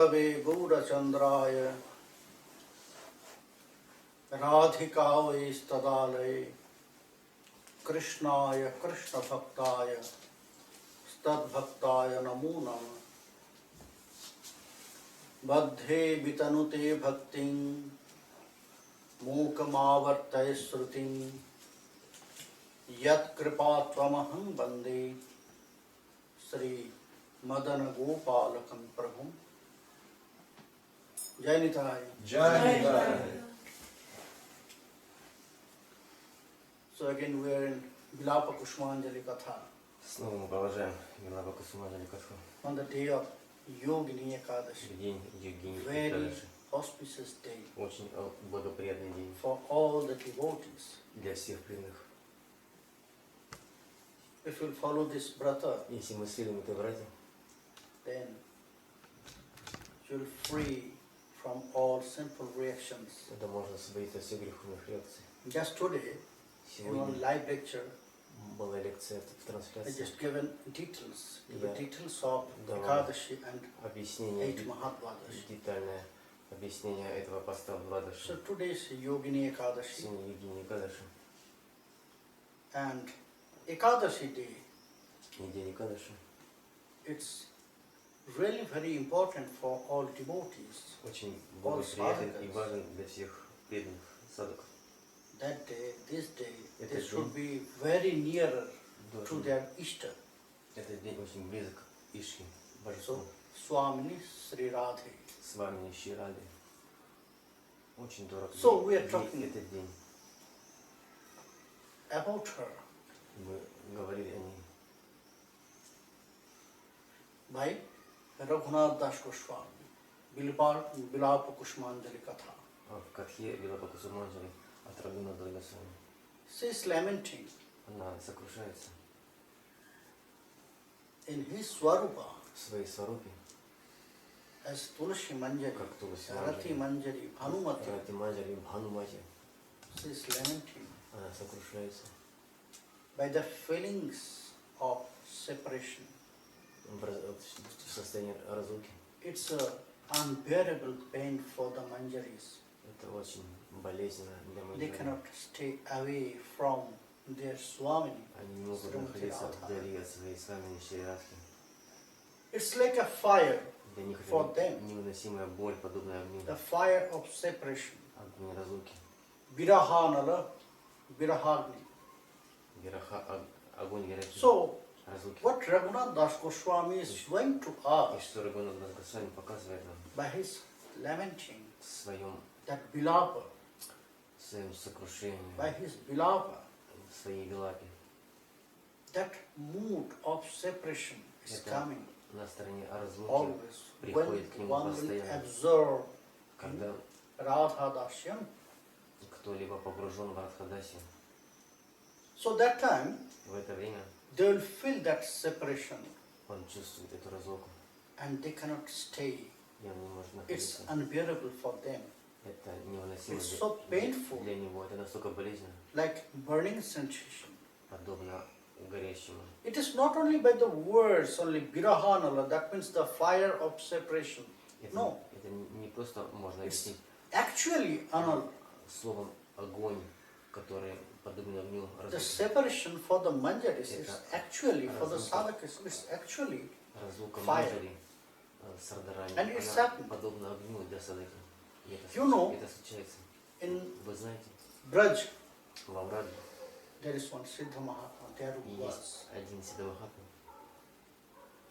Ave Gaura Chandraya Radhikāvai Stadālaya Krishnāya Krishna Bhaktāya Stad Bhaktāya Namo Namah Badhe Vitanute Bhaktiṃ Mūkamāvartaya Srutiṃ Yat Kripātvamaham Bande Sri Madana Gopalakam Prabhu. Jai Nitānanda. Jai Nitānanda. So again we are in Bilapa Kushumanjali katha. Снова мы продолжаем Билапа Kushumanjali катху. On the day of Yogini Ekadashi. День Йогини Very Экадаши. auspicious day Очень благоприятный день for all the devotees. для всех преданных. If you follow this brata, Если мы следуем этой брате, then you'll free from all sinful reactions. тогда можно освободиться от всех греховных реакций. Just today, in one Сегодня live lecture, была лекция в I трансляции. just given details, the Yeah. details of Давай. Ekadashi and Объяснение, 8 Mahatvadashi. детальное объяснение этого поста в So Двадаши. today is Yogini Ekadashi, Сегодня Йогини Экадаши. and Ekadashi day, И день Экадаши. it's really very important for all devotees. Очень благоприятен и важен для всех преданных садок. That day, this day, they Этот should день be very nearer to должен- their Ishta. Этот день очень близок к Ишке, Божеству. So, Swamini Sri Radhe. С вами нищие рады. Очень дорог So we are день, talking- этот день. About her, Мы говорили о ней. by Raghunath Das Goswami, Bilapa Kushumanjali katha. В катхе Билапа Kushumanjali от Рагунада Госвами. She is lamenting Она сокрушается in his Swarupa в своей сварупе, as Tulsi Manjari, как Туласи Rati Manjari, Bhanumati. Рати Манджари, Бханумати. She is lamenting Она сокрушается by the feelings of separation. в состоянии разлуки. It's a unbearable pain for the Manjaris. Это очень болезненно для They Манджари. cannot stay away from their Swamini. Они не могут Srimati находиться Radharani. вдали от своей свами Шри Радхи. It's like a fire, Для них For это them. невыносимая боль, подобная огню, the fire of separation. огонь разлуки. Virahanala, Virahagni. Огонь горячий, So, разлуки. what Raghunath Das Goswami is showing to И us что Рагунада Госвами показывает нам by his lamenting в своем that Bilapa, сокрушении, by his Bilapa, в своей Билапе, that mood of separation is Это coming на стороне разлуки, always when приходит к нему one will постоянно, observe когда Radha Dasyam. кто-либо погружен в Радхадаси. So that time, В это время they will feel that separation он чувствует эту разлуку, and they cannot stay. и он не может It's находиться. unbearable for them, Это невыносимо It's so painful. для него, это настолько болезненно, like burning sensation. подобно горящему. It is not only by the words, only Virahanala, that means the fire of separation. Это, No. это не просто можно It's объяснить actually anal. словом огонь, который подобно огню The разлуки. separation for the manjaris is Это actually, for the разлука. sadhakas, it's actually Разлука Fire. Манджари с Радарани, And it's она happened. подобна огню для садаки. И это, You know, это случается. in Вы знаете, Braj, в Авраде there is one Siddha Mahatma, there who was. есть один Сиддхамахатма.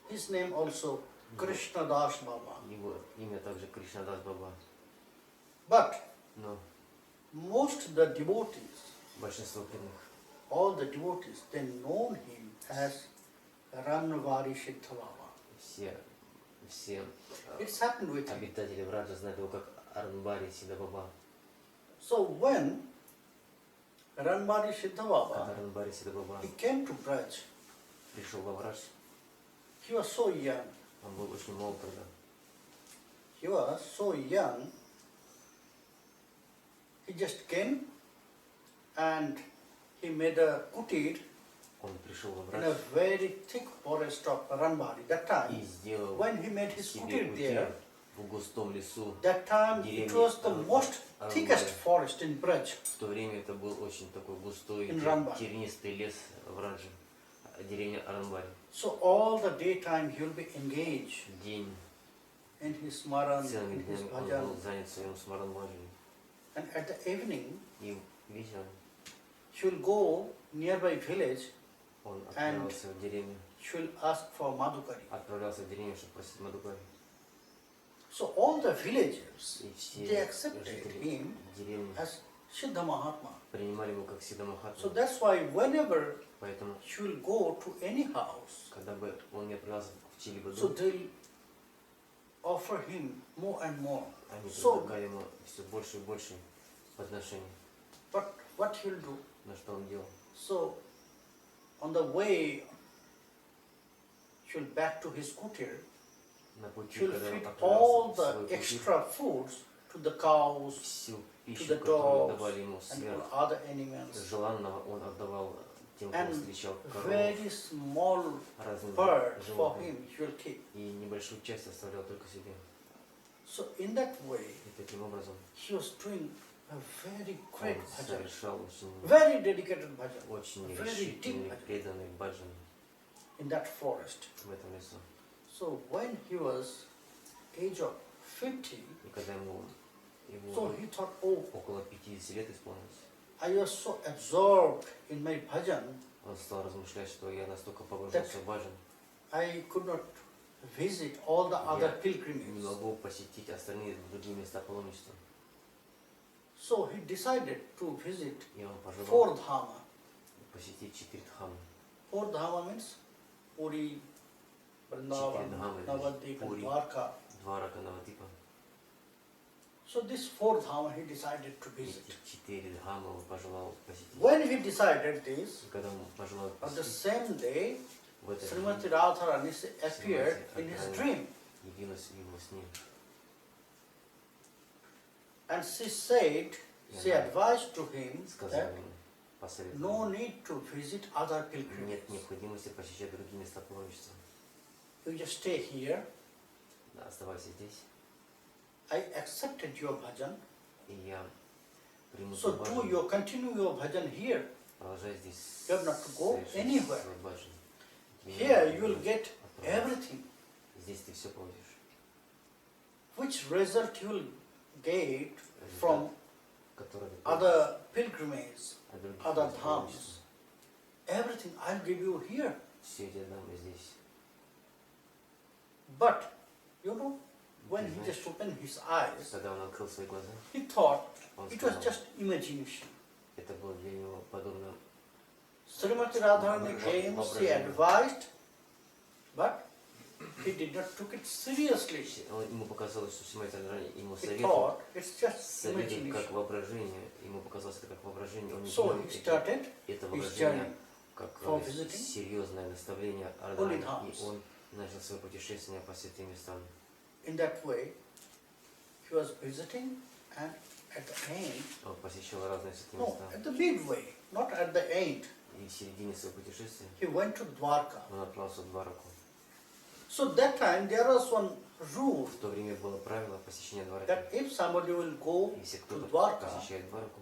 His name also Krishna Das Baba. Его имя также Кришнадас Баба. But Но most the devotees, большинство преданных, all the devotees, they know him as Ranvari Siddha Baba. все It's happened with him. обитатели Враджа знают его как Аранбари Сидда Баба. So when Ranvari Siddha Когда Baba, Аранбари Сидда Баба he came to Braj, пришел во Врадж, he was so young. он был очень молод тогда. He was so young, he just came and he made a kutir Он пришел во in a Врадж very thick forest of Ranbari. That и time, сделал when he made his себе kutir there, кутир в густом лесу. That time it Деревни was the most thickest Аранбари. forest in Braj. В то время это был очень такой густой, In Ранбари. тернистый лес в Радже, деревня Аранбари. So all the daytime he will be engaged День, in his smaran, целыми in his днями он bhajan. был занят своим смаранбаджей. And at the evening, И вечером she will go nearby village, он отправился в деревню, she will ask for Madhukari. отправлялся в деревню, чтобы просить Мадхукари. So all the villagers, И все they accepted жители him деревни as Siddha Mahatma. принимали его как Сиддха So Махатму. that's why whenever Поэтому, she will go to any house, когда бы он не отправился в чьи-либо so дом, they'll offer him more and more. они So, предлагали ему все больше и больше подношений. but what he'll do? На что он делал? So on the way, she'll back to his kutir, На пути, she'll когда он feed all отправлялся в the свой кутир, extra foods to the cows всю to пищу, the которую dogs давали ему and сверх all other animals. желанного, он отдавал тем, кого And встречал коров, very small разным part for животным. him she will keep. И небольшую часть оставлял только себе. So in that way, И таким образом he was doing a very great он bhajan, совершал очень, very dedicated bhajan, очень very deep решительный, bhajan преданный баджан in that forest. в этом лесу. So when he was age of 50, И когда ему so he thought, oh, около 50 лет исполнилось, I was so absorbed in my bhajan, он стал размышлять, что я настолько погрузился в баджан, I could not visit all the other я не pilgrimages. могу посетить остальные другие места паломничества. So he decided to visit И он пожелал four dhama. посетить 4 дхамы. Four dhama means Puri, Vrindavan, Dhama, Navadvip and Puri. Dwarka. Два Раганавадипа. So this four dhama he decided to visit. Эти 4 дхамы он пожелал посетить. When he decided this, И когда он пожелал on the посетить, same day, в этот Srimati день Radharani appeared in his Radharani dream. явилась в его сне. And she said, she advised to him Сказала that ему, посоветовала, no need to visit other pilgrimages. нет необходимости посещать другие места паломничества. You just stay here. Да, оставайся здесь, I accepted your bhajan. и я приму So твой баджан. continue your bhajan here. Продолжай здесь You have not to go совершать anywhere. свой баджан. Тебе не Here надо you will get отправляться. everything. Здесь ты все получишь. Which result you will get from Который ты other pilgrimages, от других other мест dhams. паломничества. Everything I'll give you here. Все эти дамы здесь. But, you know, when he just opened his eyes, Когда он открыл свои глаза, he thought он it was сказал, just imagination. это было для него подобно. Srimati Radharani came, she advised, but he did not took it seriously. Ему показалось, что Сримати Радхарани ему He советует, thought it's just советует как imagination. воображение. Ему показалось это как воображение. Он не So понял he started это his воображение journey как for visiting серьезное наставление holy Радхарани. dhams. И он начал свое путешествие по святым местам. In that way, he was visiting, and at the end, Он посещал разные святые no, места. at the midway, not at the end, И в середине своего путешествия he went to Dwarka. он отправился в Двараку. So that time there was one rule В то время было правило посещения Двараки. that if somebody will go Если to кто-то Dwarka, посещает Двараку,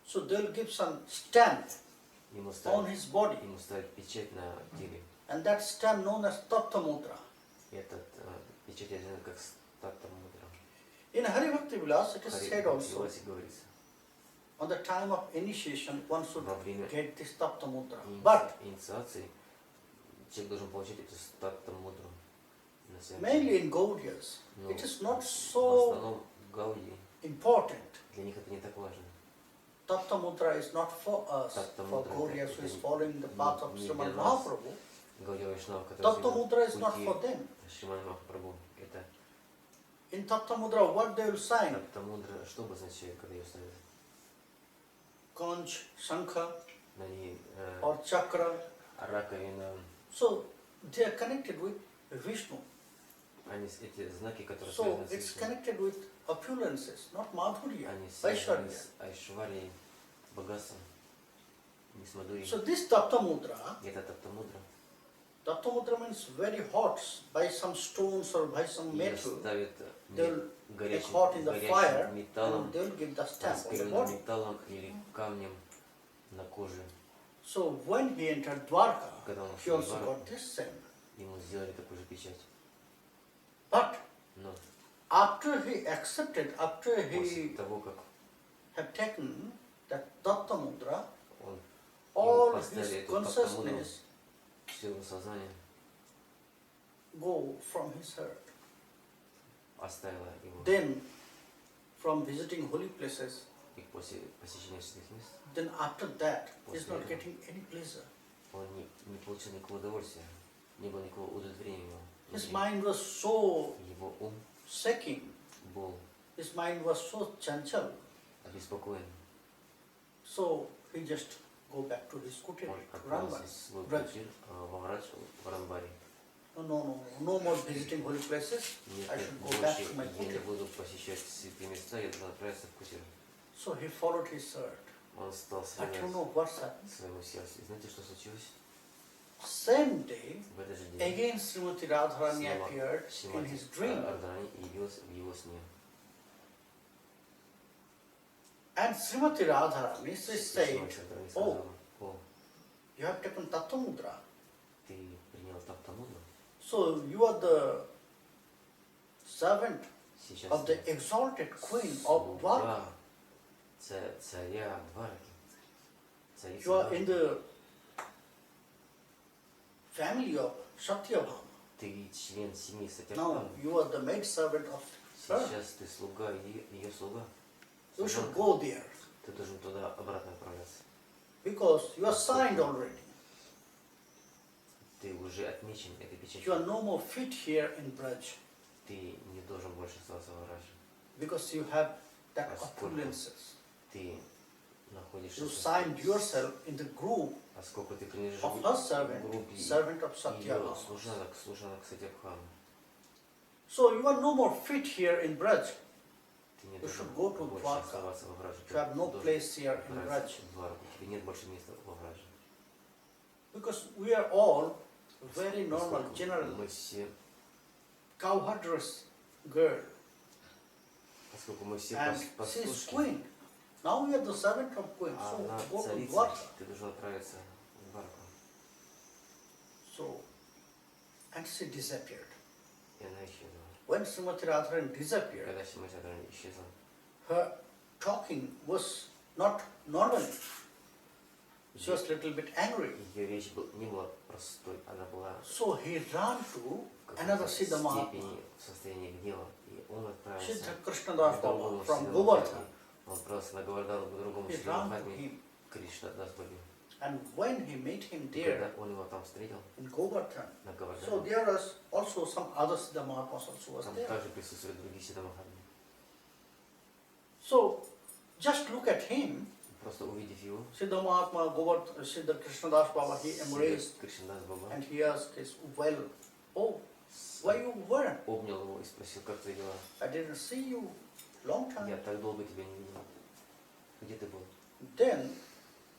so they'll give some stamp ему on ставят, his body, ставят печать на теле. and that stamp known as Tattva Mudra. И этот печать известна как статта мудра. In Hari Bhakti Vilas, it is said also, Говорится, on the time of initiation, one should во время get this Tattva Mudra. But инициации человек должен получить эту статта мудру. На своем mainly теле. in Gaudiyas, Но it is not в so основном Гауди, important. для них это не так важно. Tattva Mudra is not for us, Tattva for Mudra Gaudiyas who is following the не- path of не Srimad для нас. Mahaprabhu. Гаудия Вайшнава, который Tattva Mudra is not for пути them. Шримати Махапрабху. Это In Tattva Mudra, what they will sign? статта мудра, что обозначает, когда ее ставят? Conch, Shankha, На ней or Chakra. раковина, So they are connected with Vishnu. они, эти знаки, которые So связаны с it's Вишну, connected with opulences, not Madhurya, они связаны Vaishwarya. с Айшварией, богатством, не с Мадхурией. So this Tattva Mudra, Это тапта мудра. Tattva Mudra means very hot by some stones or by some Ее metal. ставят they'll get горячим, hot in the fire горячим металлом, and they'll give the stamp on the раскаленным body. металлом или камнем на коже. So when he entered Dwarka, Когда он he вошел в also Дварку, got this same. ему сделали такую же печать. But Но after he accepted, after после he того, как had taken that tattva mudra, он all поставили his эту таttva мудру, consciousness все его сознание go from his heart. оставило его. Then, from visiting holy places, И после посещения святых мест then after that, he's После not этого. getting any pleasure. он не получил никакого удовольствия, не было никакого удовлетворения его. His внутри. mind was so Его ум shaking, был his mind was so chanchal, обеспокоен. so he just go back to his kutir, Он to отправился Rambari. в свой Брать. кутир во Врач, в Рамбаре. No more visiting holy places. Нет, I нет, should go back больше to my я не kutir. буду посещать святые места, я должен отправиться в кутир. So he followed his heart. Он стал But you следовать know what's happened? своему сердцу. И знаете, что случилось? Same day, В этот же день again Srimati Radharani снова appeared in Сримати his dream. Радхарани явилась в его сне. And Srimati Radharani said, Сримати Радхарани сказала: о, you have taken tattva mudra. ты принял таптамудру, So you are the servant сейчас of the ты exalted queen of Dwarka. слуга царя Двараки, царица You are in Двараки. the family of Satyabhama. Ты член семьи Now Сатьябхамы. you are the maid servant of her. Сейчас ты слуга, ее слуга. You should Служанка. go there Ты должен туда обратно отправляться. because you are signed already. Ты уже отмечен этой You печатью. are no more fit here in Braj Ты не должен больше оставаться в Враже. because you have that Поскольку opulences. ты находишься You в signed yourself in the group поскольку ты принадлежишь of her servant, группе servant of ее Satyabhama. служанок Сатьябхамы. So you are no more fit here in Braj. Ты не You должен should go to больше Dwarka. оставаться во Враже. You have no должен place here in отправиться Braj в Двараку. Тебе нет больше места во Враже. because we are all very normal, Поскольку general, мы все, cowherders girl, поскольку мы все and she is пастушки, queen. Now you are the servant of queen. а So она go to царица, Dwarka. ты должен отправиться в Двараку. So, and she disappeared. И она исчезла. When Srimati Radharani disappeared, Когда Сримати Радхарани исчезла, her talking was not normal. She was a little bit angry. ее речь не была простой, она была So he ran to в another какой-то Siddha Mahatma, степени в состоянии гнева. И он отправился Siddha к Krishnadas другому Baba from Сиддха Govardhan. Махатме. Он отправился на Говардану к другому He Сиддха ran to Махатме, him. Кришна Дасбаби. And when he met him И there когда он его там встретил, in Govardhan, на so Говардане, there was also some other Siddha Mahatmas also was там there. также присутствовали другие Сиддха Махатме. So just look at him, Просто увидев его, Siddha Mahatma, Govardhan, Siddha Krishnadas Baba, he embraced Кришна Дасбаба and he asked his, well, oh, why you were? обнял его и спросил: как твои дела? I didn't see you long Я time. так долго тебя не видел. Где ты был? Then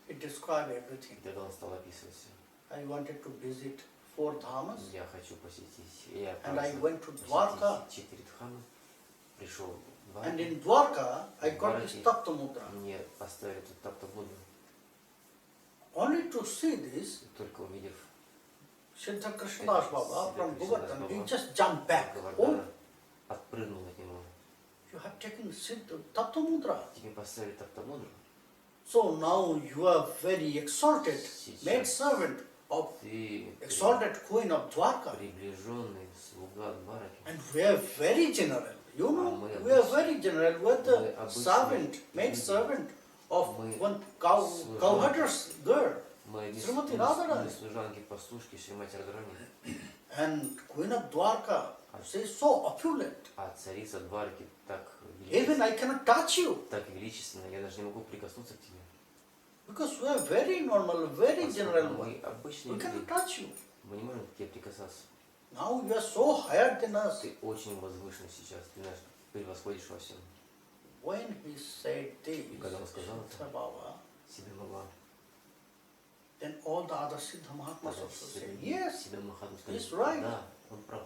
it described everything. И тогда он стал описывать все. I wanted to visit 4 dhamas Я хочу посетить. Я and I отправился went to Dwarka. посетить 4 дхамы. Пришел в And Двараку. in Dwarka I got this Tattva Mudra. Мне поставили тут таптамудру. Only to see this, Только увидев Siddha Krishnadas Baba from Siddha Govardhan, Krishnadas he Baba just jumped back. Oh, Говардана, отпрыгнул от него. you have taken Siddha Tattva Mudra. Тебе поставили таптамудру. So now you are very exalted, Сейчас maid servant of ты exalted queen of Dwarka. приближенный слуга Двараки. And we are very general. You know, мы we are обычные. very general. We are the Мы обычные servant, maid люди. servant of Мы one служанки. cowherder's girl. Мы Srimati Radharani. служанки, пастушки Сримати Радхарани. And queen of Dwarka, she is so opulent. А царица Двараки так Even I cannot touch you величественно, я даже не могу прикоснуться к тебе. because we are very normal, very general. Поскольку мы обычные We cannot люди, touch you. мы не можем к тебе прикасаться. Now you are so higher than us. Ты очень возвышен сейчас, ты нас превосходишь во всем. When he said this, Когда он сказал это, Siddha Baba, Сиддха Баба, then all the other Siddha Mahatmas тогда also все said, другие yes, Сиддха Махатмы he's сказали: right. да, он прав.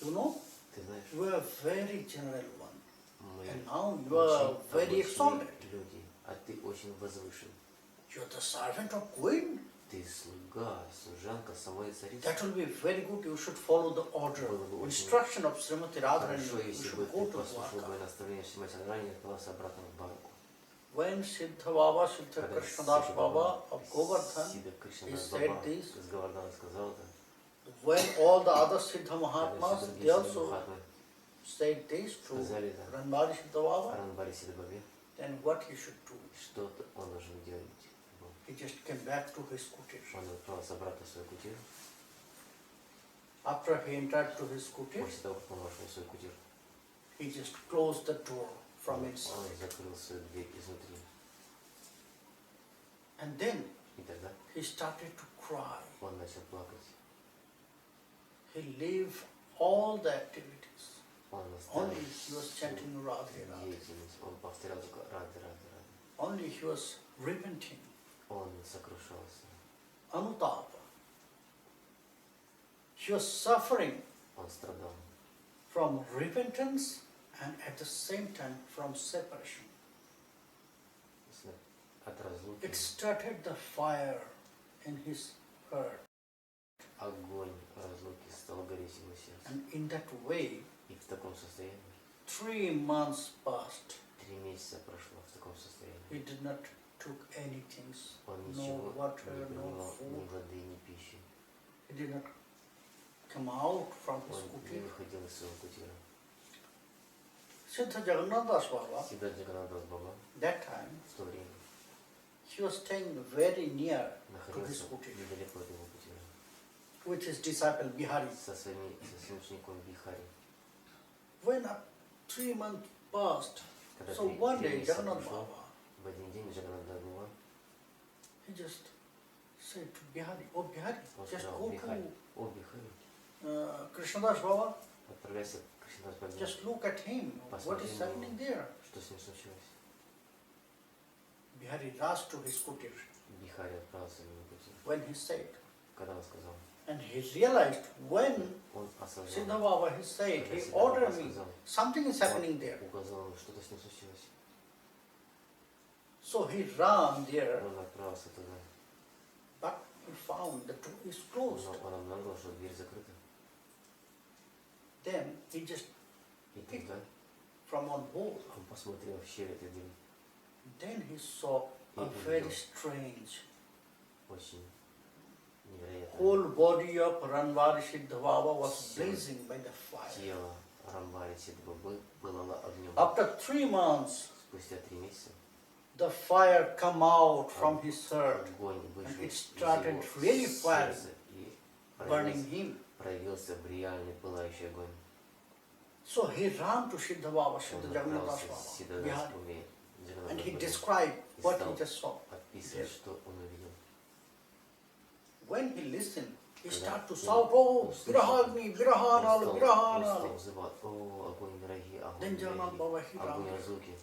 You know, Ты знаешь, you are a very general one. мы And now you are очень very обычные exalted. люди, а ты очень возвышен. You are the servant of Queen. Ты слуга, служанка самой царицы. That will be very good. You should follow the order, Было бы очень instruction of Srimati Radharani. хорошо, You если should бы go ты to послушал Dwarka. мое наставление Шримати Радхарани и отправился обратно в Двараку. When Siddha Baba, Siddha Когда Krishnadas Baba of Govardhan, Сидha he Кришнадас said Баба this. из Говардхана сказал это, When all the other Siddha когда Mahatmas, все they другие Сидха also Махатмы said this to сказали это Ranbari Siddha Baba, Ранбари Сидха Бабе, then what he should do? что он должен делать? He just came back to his kutir. Он отправился обратно в свой кутир. After he entered to his kutir, После того, как он вошел в свой кутир, he just closed the door from он inside. закрыл свою дверь изнутри. And then И тогда he started to cry. он начал плакать. He left all the activities. Он Only оставил he was chanting Radhe Radhe. деятельность. Он повторял только Радhe Радhe Радhe. Only he was repenting. Он сокрушался. Anutapa. He was suffering Он страдал from repentance and at the same time from separation. от разлуки. It started the fire in his heart. Огонь разлуки стал гореть в его сердце. And in that way, И в таком состоянии 3 months passed. 3 месяца прошло в таком состоянии. He did not took anything, Он no ничего water, не no принимал, ни food. воды, ни пищи. He did not come out from his Он не kutir. выходил из своего кутира. Siddha Jagannadas Baba, Сидха Джаганнадас Баба that time, в то время he was staying very near to his находился kutir недалеко от его кутира with his disciple Bihari. со своим учеником Бихари. When 3 months passed, Когда so 3 one day месяца Jagannath прошло, Baba, в один день Джаганнада Баба, he just said to Bihari, oh Bihari, он just сказал go Бихари, to о Бихари, Krishnadas Baba, отправляйся к Кришнадас Бабе, just look at him, what посмотри is на happening него, there. что с ним случилось. Bihari rushed to his kutir Бихари отправился в его кутир. when he said, Когда он сказал, and he realized when он осознал, Siddha Baba he said, когда he Сидха Баба ordered me, сказал, something is happening there. указал ему, что-то с ним случилось. So he ran there, Он отправился туда, but he found the door is closed. но он обнаружил, что дверь закрыта. Then he just И тогда from on hole. он посмотрел в щель этой двери. Then he saw a very strange Очень невероятно. whole body of Ranvari Siddha Baba was blazing by the fire. Тело Рамбари Сидхбабы пылало огнем. After 3 months, Спустя 3 месяца the fire come out from his heart огонь вышел and it из started его really firing, сердца и burning him. проявился в реальный пылающий огонь. So he ran to Siddha Baba, Он Siddha Jagannath отправился к Baba, Сидхадас Bihari, Бабе, and he Джаганнадас Бабе, described и what стал he just saw. описывать, что он увидел. When he listened, he Когда started to он shout, oh, услышал, Virahagni, он Virahanal, стал Virahanal. взывать, о, огонь дорогий, Then огонь Jagannath дорогий, Baba, he огонь ran. разлуки.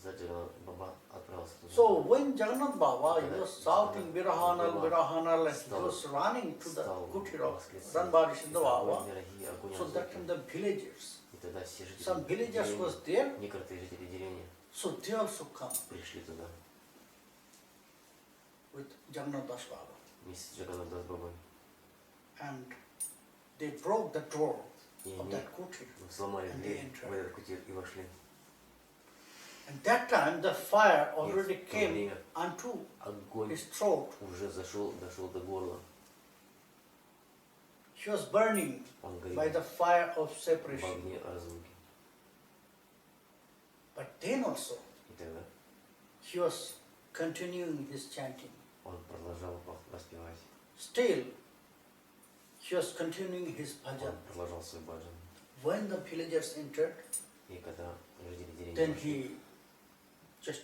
За Джаганнат Баба отправился туда. So when Jagannath Baba, he was shouting Virahanal, Virahanal, and he was running to the стал kutir of восклицать, Ranbari Siddha огонь Baba, дорогий, огонь so that time разлуки. the villagers, И тогда все жители some villagers деревни, was there, некоторые жители деревни so they also come пришли туда with Jagannath Das Baba. вместе с Джаганнадас Бабой. And they broke the door И of они that kutir. сломали And дверь they entered. в этот кутир и вошли. And that time the fire И already в то came время unto огонь his throat. уже дошел до горла. He was burning Он by горел the fire of в separation. огне разлуки. But then also, И тогда he was continuing his chanting. он продолжал воспевать. Still, he was continuing his Он bhajan. продолжал свой баджан. When the villagers entered, И когда жители деревни then вошли, he just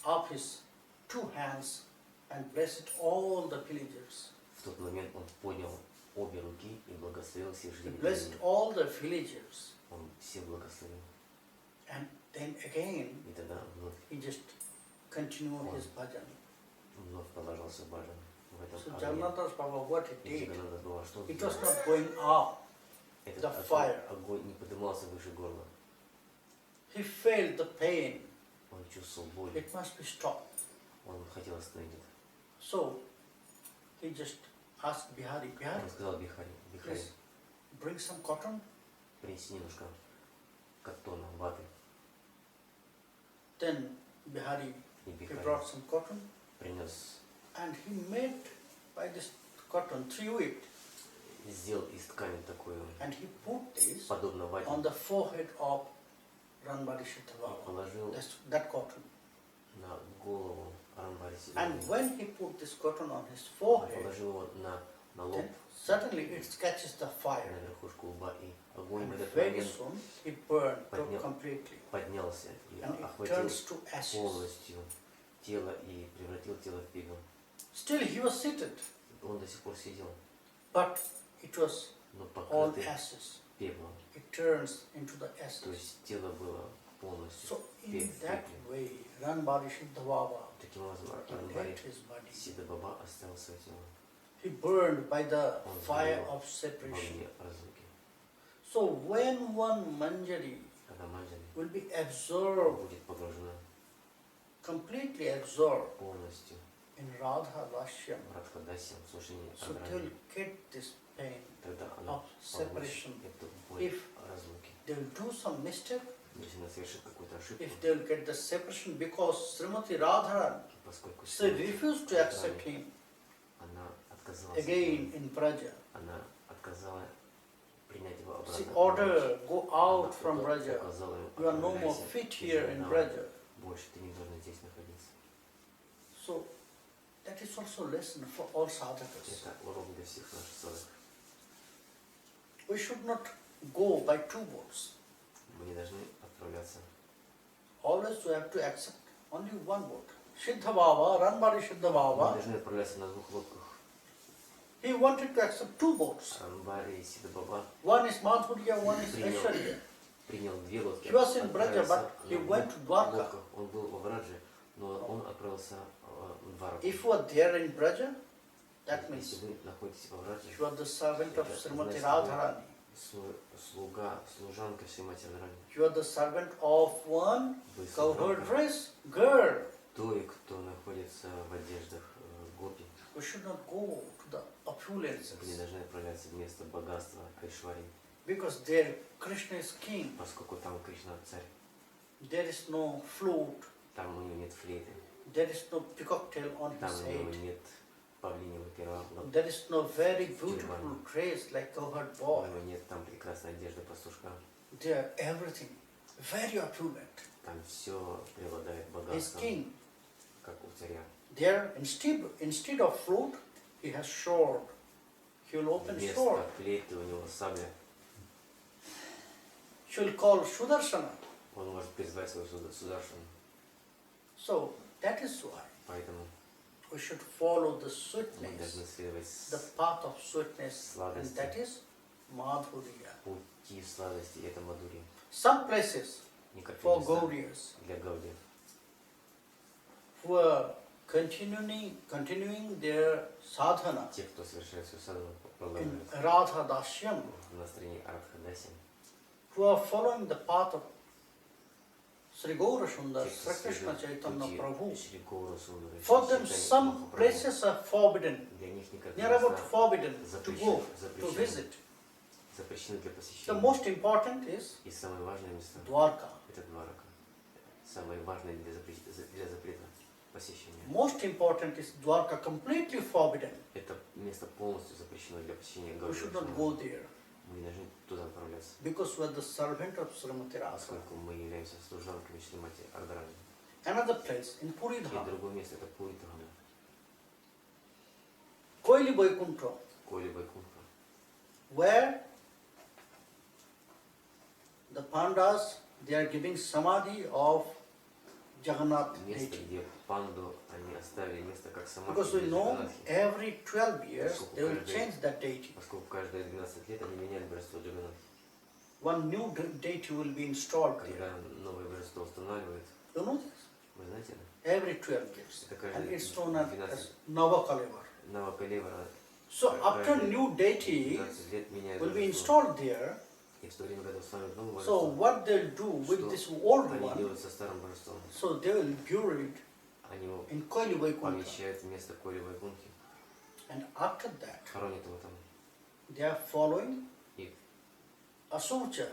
up his 2 hands and blessed all the villagers. в тот момент он поднял обе руки и благословил всех He жителей blessed деревни. all the villagers. Он всех благословил. And then again, И тогда he just continued his bhajan. вновь продолжал свой баджан в этом So огне. Jagannath Das Baba, what he И did, Джаганнадас Баба, что он it was сделал? not going up. the fire. огонь не поднимался выше горла. He felt the pain. Он чувствовал боль. It must be stopped. Он хотел остановить это. So he just asked Bihari, Bihari, Он сказал Бихари, please bring some cotton. принеси немножко каттона, ваты. Then Bihari, И he Бихари brought some cotton принес, and he made by this cotton 3 wick сделал из ткани такую, and he put this подобно вате, on the forehead of Ranbari Siddhavava. положил That cotton. на голову Рамбари And Сидхавава. when he put this cotton on his forehead, Положил его на лоб, then suddenly it catches the на fire. верхушку лба, и огонь в And этот very момент soon he burned Поднял. completely. поднялся и And it охватил turns to ashes. полностью тело и превратил тело в пепел. Still he was seated, Он до сих пор сидел, but it was но all покрытый ashes. пеплом. It turns into the То ashes. есть тело было полностью So in в that пепле. way, Ranbari Siddhavava, Таким образом, he Рамбари left his body. Сида Баба оставил свое тело He burned by the Он fire сгорел of в separation. огне разлуки. So when one manjari Когда манджари will be absorbed, будет погружена completely absorbed полностью in Radha Lashyam, в Радхадасе, в слушании so they Радхарани, will get this pain тогда она of separation. получит эту боль If разлуки. they will do some mistake, Если она совершит какую-то ошибку, if they will get the separation because Srimati Radharani, поскольку she Сримати refused to accept Радхарани, him она отказалась, again in Braja. она отказала принять его She обратно. ordered, go out from Она Braja. указала ему, You are no more «Отправляйся fit из here in Вриндавана. Braja. Больше ты не должен здесь находиться». So that is also a lesson for all sadhakas. Это урок для всех наших садхак. We should not go by two boats. Мы не должны отправляться. Always we have to accept only one boat. Siddhavava, Ranbari Мы Siddhavava, должны отправляться на двух лодках. he wanted to accept two boats. Рамбари и Сида Баба One is Madhurya, one is Принял. Aishwarya. принял две лодки. He was in Braja, отправился but he на went to двух Dwarka. лодках. Он был во Врадже, но он отправился в Двараку. If you are there in Braja, that means Если вы находитесь во Врадже, you are the servant of Это Srimati значит, Radharani. слуга, служанка Шримати Радхарани. You are the servant of one Вы covered служанка dress girl. той, кто находится в одеждах гопи. We should not go to the Вы не opulences должны отправляться в место богатства Айшвари, because there Krishna is king. поскольку там Кришна царь. There is no flute. Там у него нет флейты, There is no peacock tail on там his у него head. нет павлинего пера, There is no very beautiful dress like covered у boy. него нет там прекрасной одежды пастушка. There everything very opulent. Там все преобладает He's богатством, king. как у царя. There instead of flute, he has sword. He will open Вместо sword. флейты у него сабля. She will call Sudarshana. Он может призвать свою сударшину. So that is why Поэтому we should follow the мы sweetness, должны следовать the path of sweetness, and Сладости. that is Madhurya. пути сладости, это Мадури. Some places Некоторые for места Gaudiyas для Гаудиев, who are continuing their sadhana те, кто совершает свою садхану, in продолжают Radha Dashyam, в настроении Арадхадаси, who are following the path of Sri Gaura Sundar, те, кто Sri Krishna следует Chaitanya пути Prabhu. Шри Гауру Сундару, For Шри them Чайтаньи some Махапрабху, places are forbidden. для них They некоторые are about места forbidden to go, to запрещены, visit. запрещены для The посещения. most important is И самые важные места Dwarka. – это Дварака. Самые важные для запрета посещения. Most important is Dwarka completely forbidden. Это место полностью запрещено для посещения We Гаудии. should not go there Мы не должны туда отправляться, because we are the servant of Srimati Radharani. поскольку мы являемся служанками Шримати Радхарани. Another place in Puri И Dham, другое место – это Пуритхана, Koili Vaikuntha, Коили Вайкунха, where the Pandas, they are giving samadhi of Jagannath место, deity. где панду они оставили место как самадхи Because we для know Джаганнатхи. every 12 years they will change that deity. Поскольку каждые 12 лет они меняют божество Джаганнатхи. One new deity will be installed there. Когда новое божество устанавливает, You know this? вы знаете, Every 12 years. Это каждые And it's known as 12. Navakaleva. Навакалевара So after new deity 15 лет меняют will be божество. installed there, И в то время, когда установят новое so божество, what they'll do with this old они one, делают со старым божеством? so they will bury it Они его in Koili Vaikuntha. помещают вместо Коли Вайкунхи, And after that, хоронят его там. they are following И Asucha,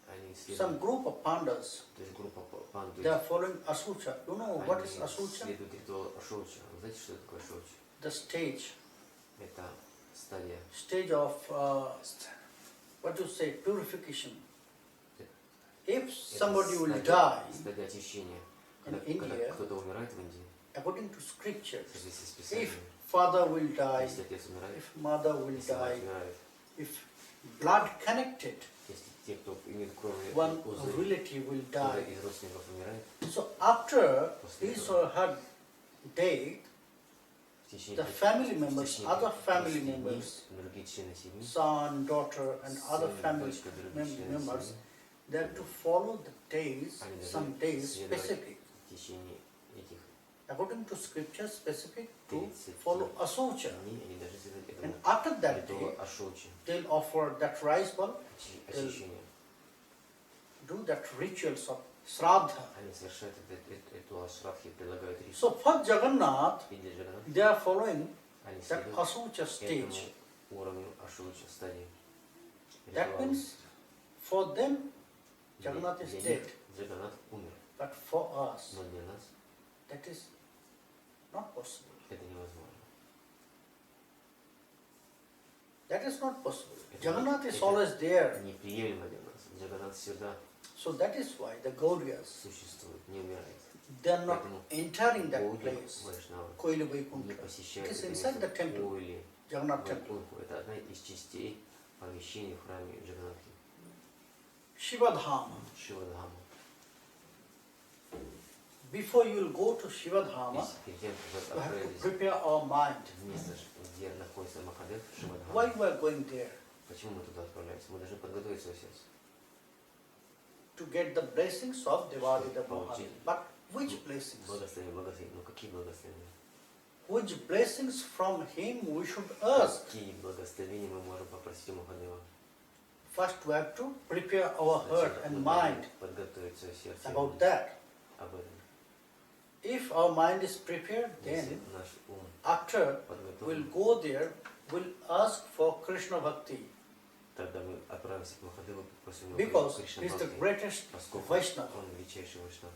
они some следуют, group of pandas. то есть группа панду, They are following Asucha. You know what is они Asucha? следуют ритуалу Ашоуча. Вы знаете, что такое Ашоуча? The stage. Это стадия. Stage of, what do you say, purification. If somebody will die, Стадия очищения. in Когда India, кто-то умирает в Индии, according to scriptures, в соответствии с if Писанием, father will die, если отец умирает, if mother will если мать die, умирает, if blood connected, если те, кто имеет кровные one узы, relative will кто-то die. из родственников умирает, So after his or her death, в течение the пяти- family в members, течение other family 30 дней members, другие члены семьи, son, daughter, and other сын, family дочка, другие члены members, семьи, they have to follow the days, они some должны days следовать specific, в течение этих according to scripture specific to 30 follow Asucha. дней, они должны следовать And этому after that ритуалу day, Ашоучи, they'll offer that rice bowl, очищения. do that rituals of Shraddha. Они совершают этот ритуал Шрадхи, предлагают рису. So for Jagannath, И для Джаганнатха they are following они that следуют Asucha этому stage. уровню Ашоуча, стадии. That ритуала. means for them, Для Jagannath is них dead. Джаганнат умер, But for us, но для нас that is not possible. это невозможно. That is not possible. Это Jagannath is это always there. неприемлемо для нас. Джаганнат всегда So that is why the Gauryas, существует, не умирает. they are not Поэтому entering that Гауди, place, Вайшнавы, Koili не Vaikuntha. It посещают is это inside the место temple, Коили Jagannath temple. Вайкунху. Это одна из частей помещений в храме Джаганнатхи, Shivadhama. Шивадхама. Before you will go to Shivadhama, Перед тем, как you вы have to отправились prepare our mind. в место, где находится Махадев, Why Шивадхама, we are going there? почему мы туда отправляемся? Мы должны подготовить свое сердце. To get the blessings of Devadita Mahadev. But which blessings? Благословение, благословение. Ну какие благословения? Which blessings from him we should ask? Какие благословения мы можем попросить у Махадева? First we have to prepare our heart Сначала and мы mind должны подготовить свое сердце about that. об этом. If our mind is prepared, Если then наш ум after we'll подготовлен, go there, we'll ask for Krishna Bhakti. тогда мы отправимся к Махадеву, попросим его Because Кришна he is the Бхакти, greatest поскольку Vaishnava. он величайший Вайшнав.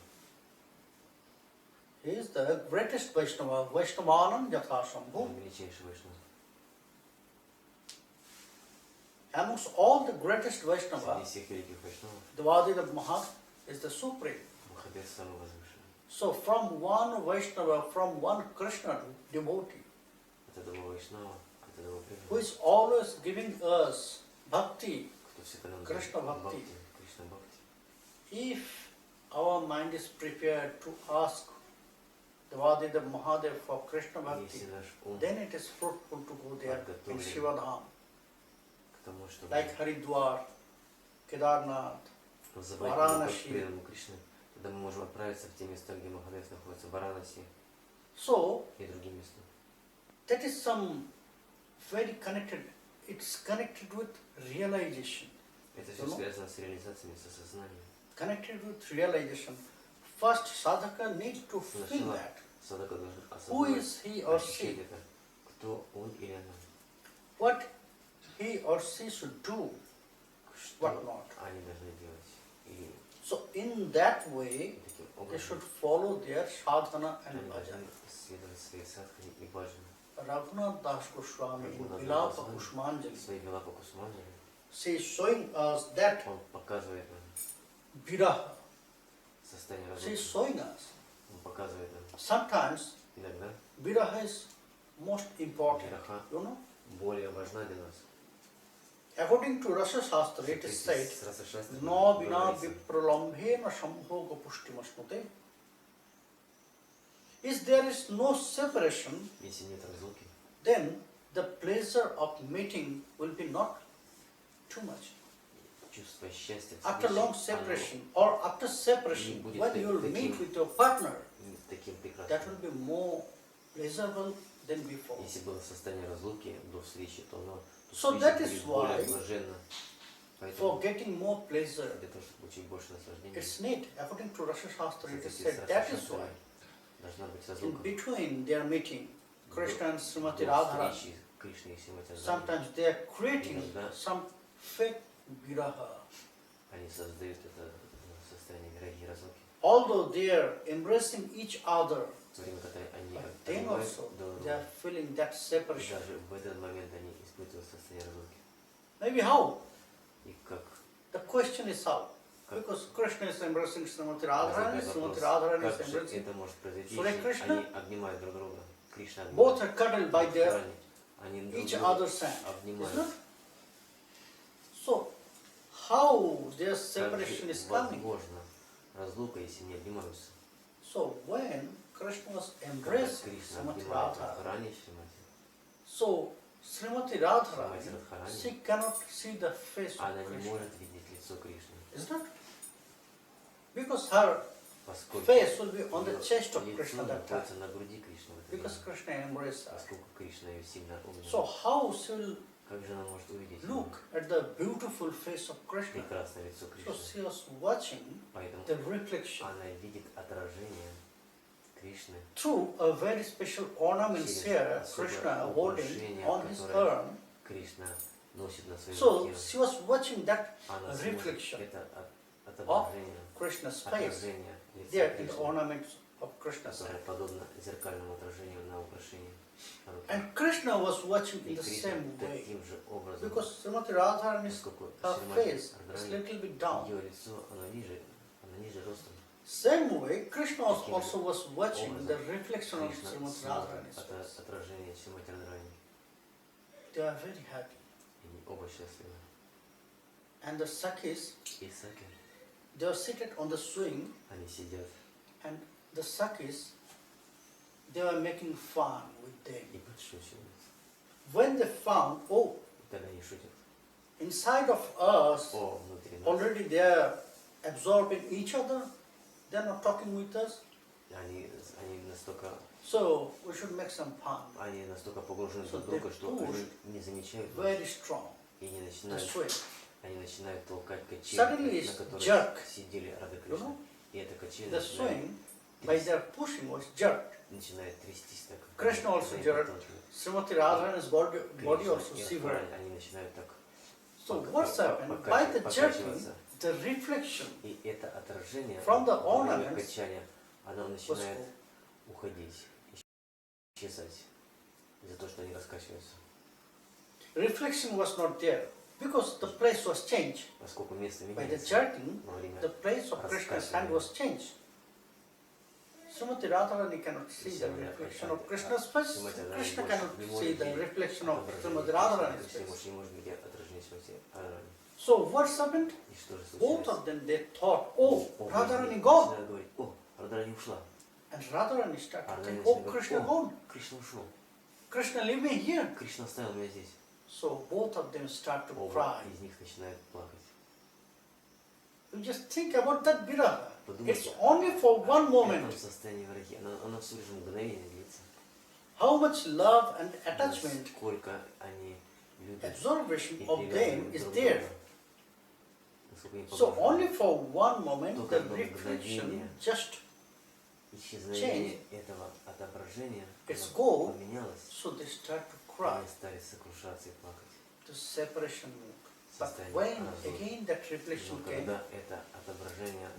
He is the greatest Vaishnava, Vaishnavanam Yathashambhu. Он величайший Вайшнав. Amongst all the greatest Среди Vaishnava, всех великих Вайшнавов Devadita Mahadev is the supreme. Махадев самый возвышенный. So from one Vaishnava, from one Krishna devotee, От этого Вайшнава, от этого who преданного, is always giving us bhakti, кто всегда нам Кришна дает Бхакти. Кришна Бхакти. if our mind is prepared to ask Devadita Mahadev for Krishna Bhakti, Если наш ум then it is fruitful to go there in подготовлен Shivadham, к тому, чтобы like Haridwar, Kedarnath, называть его Варанаси. как преданным Кришны, тогда мы можем отправиться в те места, где Махадев находится, Варанаси So и другие места. that is some very connected, it's connected with realization. Это все связано с реализациями, с осознанием. Connected with realization. First sadhaka needs to feel Сначала that. садака должен Who осознать, is he or ощущать she? это, кто он или она, What he or she should do, что what not. они должны делать. И So in that way, таким they should образом follow their sadhana and они должны bhajan. следовать своей садхане и баджане. Raganuga Goswami in Raganuga Bilapa Goswami. Kushumanjali, Своей Билапа Кусуманджали she is showing us that он показывает нам viraha. состояние She is разума. showing us. Он показывает нам Sometimes иногда viraha is most important, Viraha you know. более важна для нас. According to Rasa Shastra, it is said, С Расашастрами no vina говорится, vipralambhena sambhoga pushtimasnute. If there is no separation, если нет разлуки, then the pleasure of meeting will be not too much. чувство счастья, After встречи, long оно separation or after separation, будет when you will таким- meet with your partner, не таким that прекрасным. will be more pleasurable than before. Если было состояние разлуки до встречи, то оно So that is более why блаженно. for Поэтому getting more pleasure, для того, чтобы получить больше наслаждения, it's need, according to Rasha Shastra, it is в соответствии с said, that is why Рашастрами должна быть in разлука. between their meeting, Krishna and Srimati До Radharani, встречи Кришны и Сримати Радхарани sometimes they are creating Иногда some fake viraha. они создают это состояние вираги и разлуки. Although they are embracing each other, В то время, когда они but then обнимают also друг they are друга, feeling that и separation. даже в этот момент они испытывают состояние разлуки. Maybe how? И как The question is how? Because Krishna is embracing Srimati Radharani, возникает вопрос, Srimati Radharani как is же embracing. это может произойти, Hare если Krishna? они обнимают друг друга. Кришна Both обнимает are cuddled by their Радхарани, они друг each друга other's hand. обнимают. Isn't it? So, how their Как separation же is coming? возможно разлука, если не обнимаются? So, when Krishna was Когда embracing Кришна Srimati обнимает Radharani, Радхарани, Шримати, so Srimati Шримати Radharani, Радхарани, she cannot see the face of она не Krishna. может видеть лицо Кришны, Isn't it? Because her поскольку face will be on the её chest of лицо Krishna that time. находится на груди Кришны в это Because время, Krishna embraced her. поскольку Кришна ее сильно So обнял. how she will Как же она может увидеть look at the beautiful face of Krishna? прекрасное лицо So Кришны? she was watching Поэтому the reflection она видит отражение Кришны through a very special ornament через here особое Krishna holding украшение, on his которое arm. Кришна носит на своей So руке. she was watching that Она reflection смотрит это отображение, Krishna's face отражение лица there in the Кришны, ornaments of Krishna's которое hand. подобно зеркальному отражению на украшении на руке. And Krishna was watching И in the Кришна same way. таким же образом, Because Srimati Radharani's поскольку her Шримати face is Радхарани, little bit down. ее лицо, оно ниже ростом. Same way, Krishna Таким also же was watching the образом reflection of Кришна Srimati смотрит Radharani's face. отражение Шримати Радхарани. They are very happy. И они оба счастливы. And the Sakhis, И Саки, they are seated on the swing, они сидят and the Sakhis, they were making fun with them. и подшучивают. When they found, oh, И тогда они шутят. inside of us, О, внутри нас. already they are absorbed in each other, they are not talking with us, Они настолько Они настолько погружены друг в друга, что они не замечают вас и не начинают, они начинают толкать качели, на которых сидели Рада Кришна. И эта качель начинает трястись так. Krishna also jerked. Srimati Radharani's body also shivered. Они начинают так. So what's happened? By the jerking, the reflection и это отражение from the ornaments качания, оно начинает уходить, исчезать из-за того, что они раскачиваются. Reflection was not there because the place was changed. Поскольку место By the меняется, jerking, во время the place of Krishna's hand was changed. Srimati Radharani cannot see the reflection of Krishna's face. Krishna cannot see the reflection of Srimati Radharani's face. So what's happened? Both of them, they thought, oh, Radharani gone. And Radharani started thinking, oh, Krishna gone. Krishna leave me here. So both of them start to cry. You just think about that viraha. It's only for one moment. How much love and attachment, absorption of them is there. So only for one moment the reflection just changed its goal, so they start to cry. The separation mood. But when again that reflection came,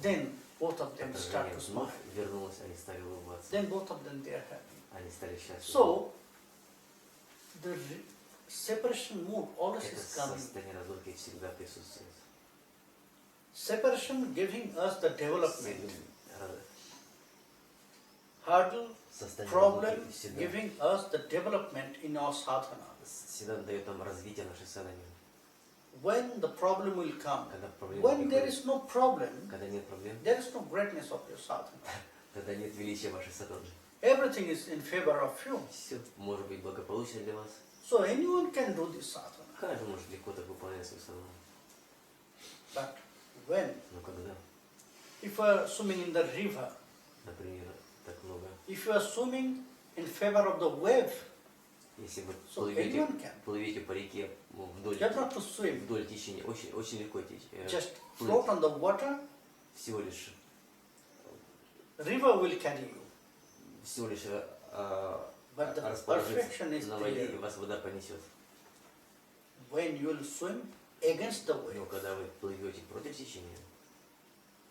then both of them start to smile. Then both of them they are happy. So the separation mood always is coming. Separation giving us the development. Hurdle, problem giving us the development in our sadhana. When the problem will come, when there is no problem, there is no greatness of your sadhana. Everything is in favor of you. So anyone can do this sadhana. But when, if you are swimming in the river, if you are swimming in favor of the wave, Если вы So anyone can. плывете по реке вдоль You have not to swim. Вдоль течения, очень легко течение. Just float on the water. Всего лишь River will carry you. Всего лишь But the расположиться perfection is на воде, и there вас вода понесет. when you will swim against the Но wave. когда вы плывете против течения,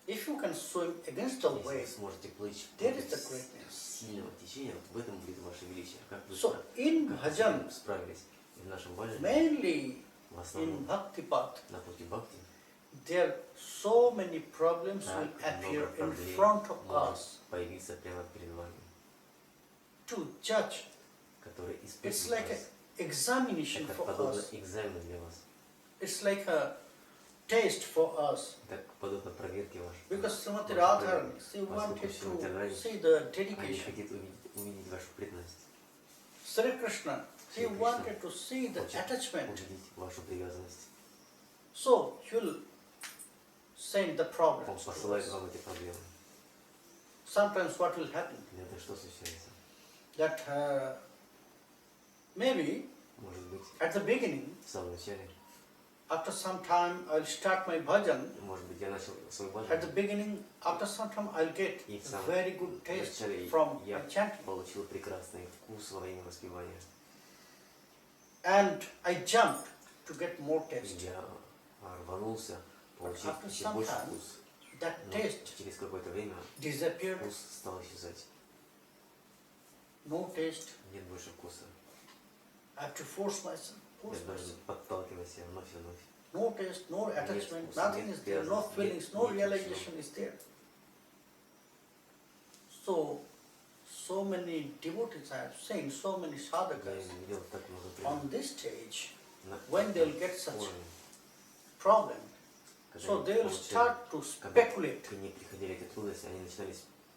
If you can swim against the если вы wave, сможете плыть there is the против greatness. сильного течения, вот в этом будет ваше величие. Как вы So in как вы bhajan, справились в нашем баджане, mainly в in основном bhakti path, на пути бхакти, there so many problems will так appear много in проблем front of может us появиться прямо перед вами, to judge. которые It's испытывают like an вас. examination Это for подобно us. экзамену для вас. It's like a taste for us. Так подобно проверке вашей. Because Srimati Ваша Radharani, проверка. she Поскольку wanted Srimati to Radharani, see the они dedication. хотят увидеть вашу преданность, Sri Krishna, he Sri Krishna wanted to see the хочет attachment. увидеть вашу привязанность. So he'll send the Он problems to посылает us. вам эти проблемы. Sometimes what will happen? Это что случается? That maybe Может быть, at the beginning, в самом начале, after some time I'll start my bhajan. может быть, я начал свой At the баджан, beginning, after some time I'll get и в a самом very good taste начале from я my chanting. получил прекрасный вкус во время воспевания. And I jumped to get more И taste. я рванулся получить After еще some больше time, вкус. that Но taste через какое-то время disappeared. вкус стал исчезать. No taste. Нет больше вкуса. I have to force myself. Я должен подталкивать себя вновь и вновь. No taste, no attachment, вкуса, nothing нет is there, no привязанности, feelings, no нет realization is there. So many devotees I have seen, so many Я sadhakas видел так много on преданных this stage, на when they'll этом get such уровне, problem, когда so они they'll получали, start to когда speculate. к ним приходили эти трудности, они начинали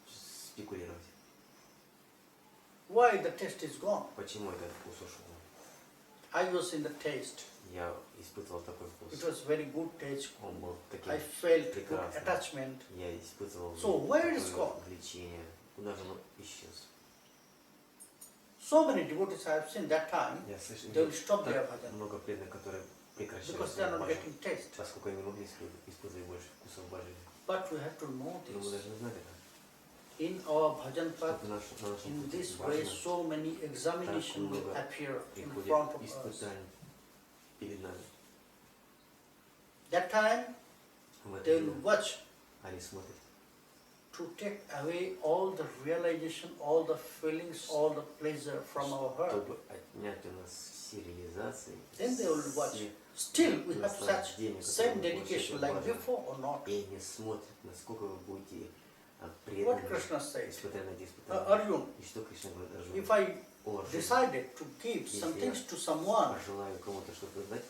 спекулировать. Why the taste is gone? Почему этот вкус ушел? I was in the taste. Я испытывал такой It вкус. was very good taste. Он был I таким felt good прекрасным. attachment. Я испытывал So, where такое it's gone? влечение. Куда же оно исчез? So many devotees I have seen that time, Я слышал, they will stop their так bhajan много преданных, которые прекращали because they are свой not баджан, getting taste. поскольку они не могли испытывать больше вкусов баджана. But we have to know Но мы this. должны знать это. In our bhajan path, Что на нашем in пути this way, баджана so many examinations will много appear in приходят front of us. испытания перед нами. That time, В это they will время watch они смотрят, to take away all the realization, all the feelings, all the pleasure from our heart. чтобы отнять у нас все реализации, Then they will watch. все Still, we have such наслаждения, same которые вы dedication получаете в like баджане. before or not. И не смотрят, насколько вы будете What преданы, Krishna says, несмотря на эти испытания. Arjun, И что Кришна говорит if Арджуне? I О, Арджуна, decided to give some если я things to someone, пожелаю кому-то что-то дать,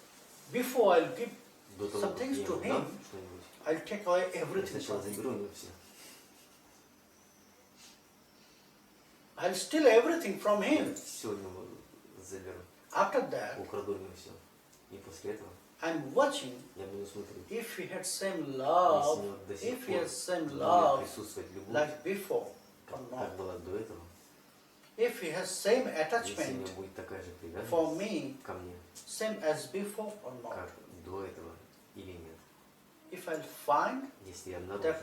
before I'll give до того, some как things я to ему дам him, что-нибудь, I'll take away я everything сначала from him. заберу у него все. I'll steal everything from him. Все у него заберу, After that, украду у него все. И после этого I'm watching я буду смотреть, if he had same если у love, него до сих if he пор has same будет love присутствовать любовь, like before or как not. была до этого, If he has same если у attachment него будет такая же for привязанность me, ко мне, same as before or not. как до этого или нет. If I'll find Если я обнаружу,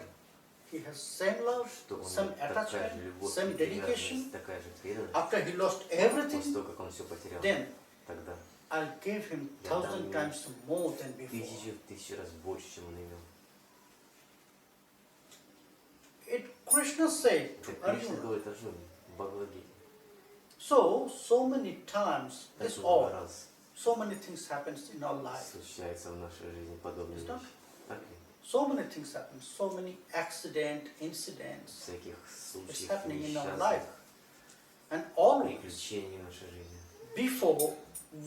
he has same love, что у same него такая же attachment, любовь, same и привязанность, dedication, такая же преданность, after he lost после everything, того, как он все потерял, then тогда I'll give him Я дам 1,000 ему times more than before. тысячу раз больше, чем он имел. It Krishna said to Это Кришна Arjuna. говорит Арджуне в Бхагавад-гите. So many times, Так this много all, раз so many things happens in our life. случается в нашей жизни подобные Is that- вещи. Так ли? So many things happen, so many accident, incidents. Всяких It's случаев, happening in our несчастных, life. And always, приключений в нашей жизни. before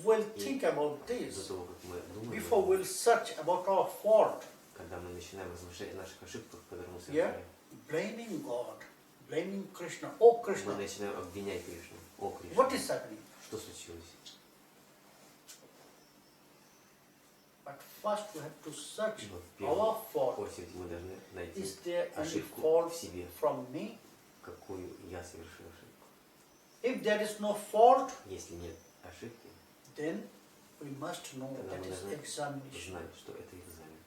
we'll think about До this, того, как мы думаем, before we'll search about our fault, когда мы начинаем размышлять о наших ошибках, которые мы Yeah. совершаем, blaming God, blaming Krishna, oh мы Krishna, начинаем обвинять Кришну. О, Кришна, what is happening? что случилось? But first we have to search Но в первую our fault. очередь мы должны найти Is there any ошибку fault в себе, from me? какую я совершил ошибку. If there is no fault, Если нет ошибки, then we must know тогда that мы is должны examination. знать, что это экзамен.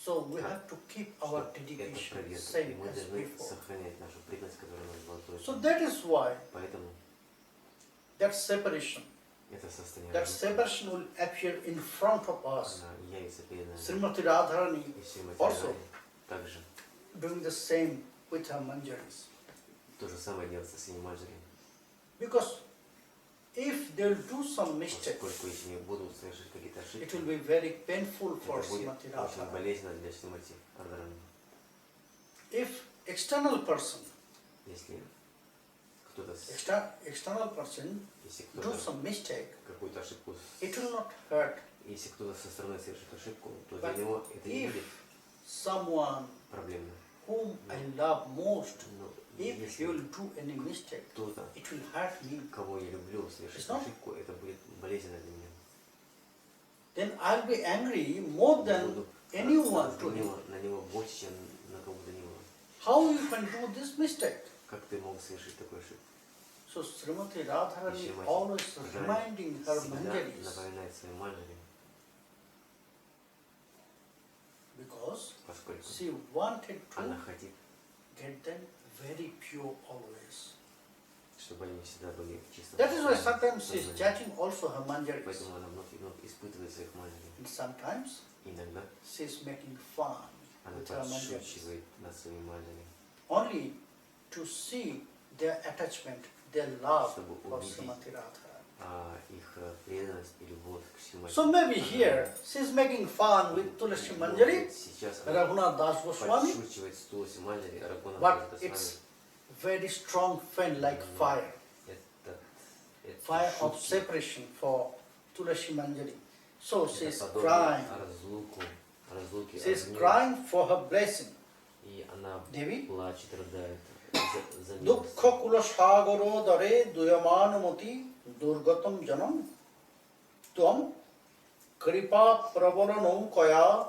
So we have to keep our Это dedication проверка, и same мы as должны before. сохранять нашу преданность, которая у нас была до So этого. that is why Поэтому that separation это состояние that разлуки, separation will appear in front of us. она явится перед нами. Srimati Radharani И Сримати also Радхарани также doing the same with her manjaris. то же самое делается с манджари. Because if they'll do some mistake, Поскольку если не будут совершать какие-то it ошибки, will be very painful for это будет Srimati очень Radharani. болезненно для Сримати Радхарани. If external person, Если кто-то external person если do кто-то some mistake, какую-то ошибку, it will not hurt. если кто-то со стороны совершит ошибку, то But для него это не if будет someone проблемно. whom I love most, Но if если you will do any mistake, кто-то, it will hurt me. кого я люблю, совершит It's not- ошибку, это будет болезненно для меня. Then I'll be angry more Я than буду anyone to him. на него больше, чем на кого-то него. How you can do this mistake? Как ты мог совершить такую ошибку? So Srimati Radharani Srimati always Radharani reminding her Всегда manjaris, напоминает своим манджари, because поскольку she wanted она to хотит, get them very pure always. чтобы они всегда были в чистом That is why состоянии. sometimes she is judging also her manjaris. Поэтому она вновь и вновь испытывает своих манджари. And sometimes Иногда she is making fun она with her manjaris. подшучивает над своими манджари, Only to see their attachment, their love чтобы for увидеть Srimati Radharani. их преданность и любовь к Сримати. So maybe here she is making fun with Tulasi Manjari, Сейчас она Raganuga Das Goswami, подшучивает с Туласи Манджари, Рагуна but Госвами. it's very strong fan like fire. Это Fire of шутки. separation for Tulasi Manjari. So she Это is подобно crying. разлуке, She is огню. crying for her blessing. И она Devi, плачет, рыдает за Dukkha kula sagaro dare duyamanumati durgatam janam tvam kripa pravalanam kaya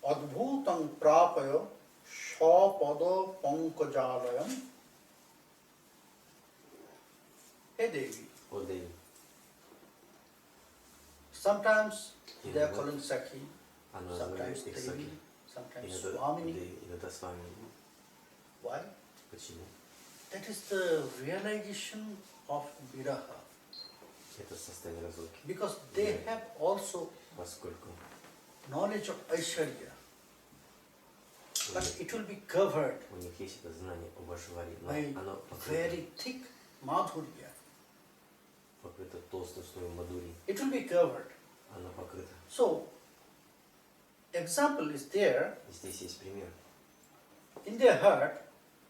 adbhutam prapaya sapada pankajalayam. Hey Devi, О, Деви, sometimes they are calling Sakhi, она sometimes называет их Devi, Саки, sometimes иногда Swamini. Деви, иногда с вами. Why? Почему? That is the realization of viraha. Это состояние разлуки. Because they have also Поскольку knowledge of Aishwarya, у but них, it will be covered у них есть это знание об Ашваре, но by оно покрыто very thick madhurya. толстой слоем мадури. It will be covered. Оно покрыто. So, example is there. Здесь есть пример. In their heart,